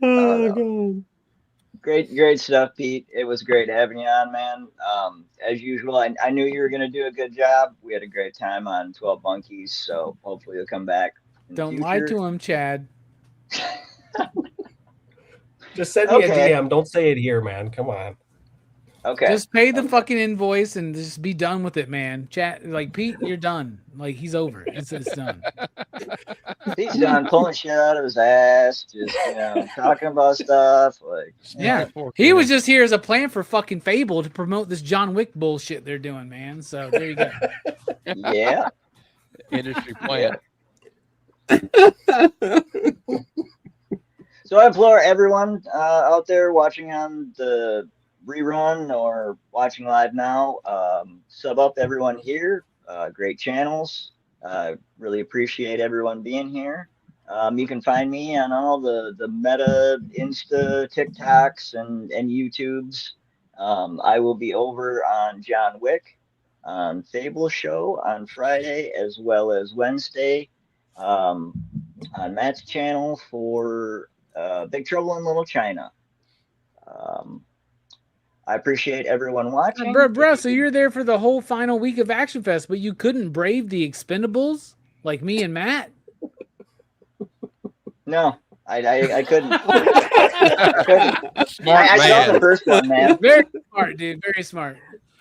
Oh, God. Great stuff, Pete. It was great having you on, man. As usual, I knew you were going to do a good job. We had a great time on 12 Monkeys, so hopefully you'll come back. Don't lie to him, Chad. Just send me a DM. Don't say it here, man. Come on. Okay. Just pay the fucking invoice and just be done with it, man. Chat like Pete, you're done. Like he's over. It's done. He's done pulling shit out of his ass, just talking about stuff like Yeah, he was just here as a plan for fucking Fable to promote this John Wick bullshit they're doing, man. So there you go. Yeah. Industry plan. So I implore everyone out there watching on the rerun or watching live now, sub up everyone here. Great channels. Really appreciate everyone being here. You can find me on all the Meta, Insta, TikToks, and YouTubes. I will be over on John Wick on Fable Show on Friday as well as Wednesday on Matt's channel for Big Trouble in Little China. I appreciate everyone watching. Bro, so you're there for the whole final week of Action Fest, but you couldn't brave the Expendables like me and Matt? No, I couldn't. I couldn't. Smart I saw man. the first one, man. Very smart, dude. Very smart.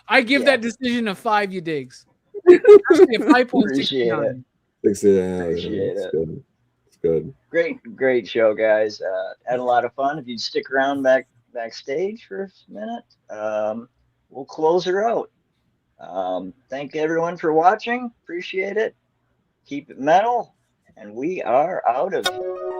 I give Yeah. that decision a 5, you digs. Actually, a 5.69. Appreciate it. Appreciate it. Good. It's good. Great show, guys. Had a lot of fun. If you'd stick around backstage for a minute, we'll close her out. Thank everyone for watching. Appreciate it. Keep it metal, and we are out of here.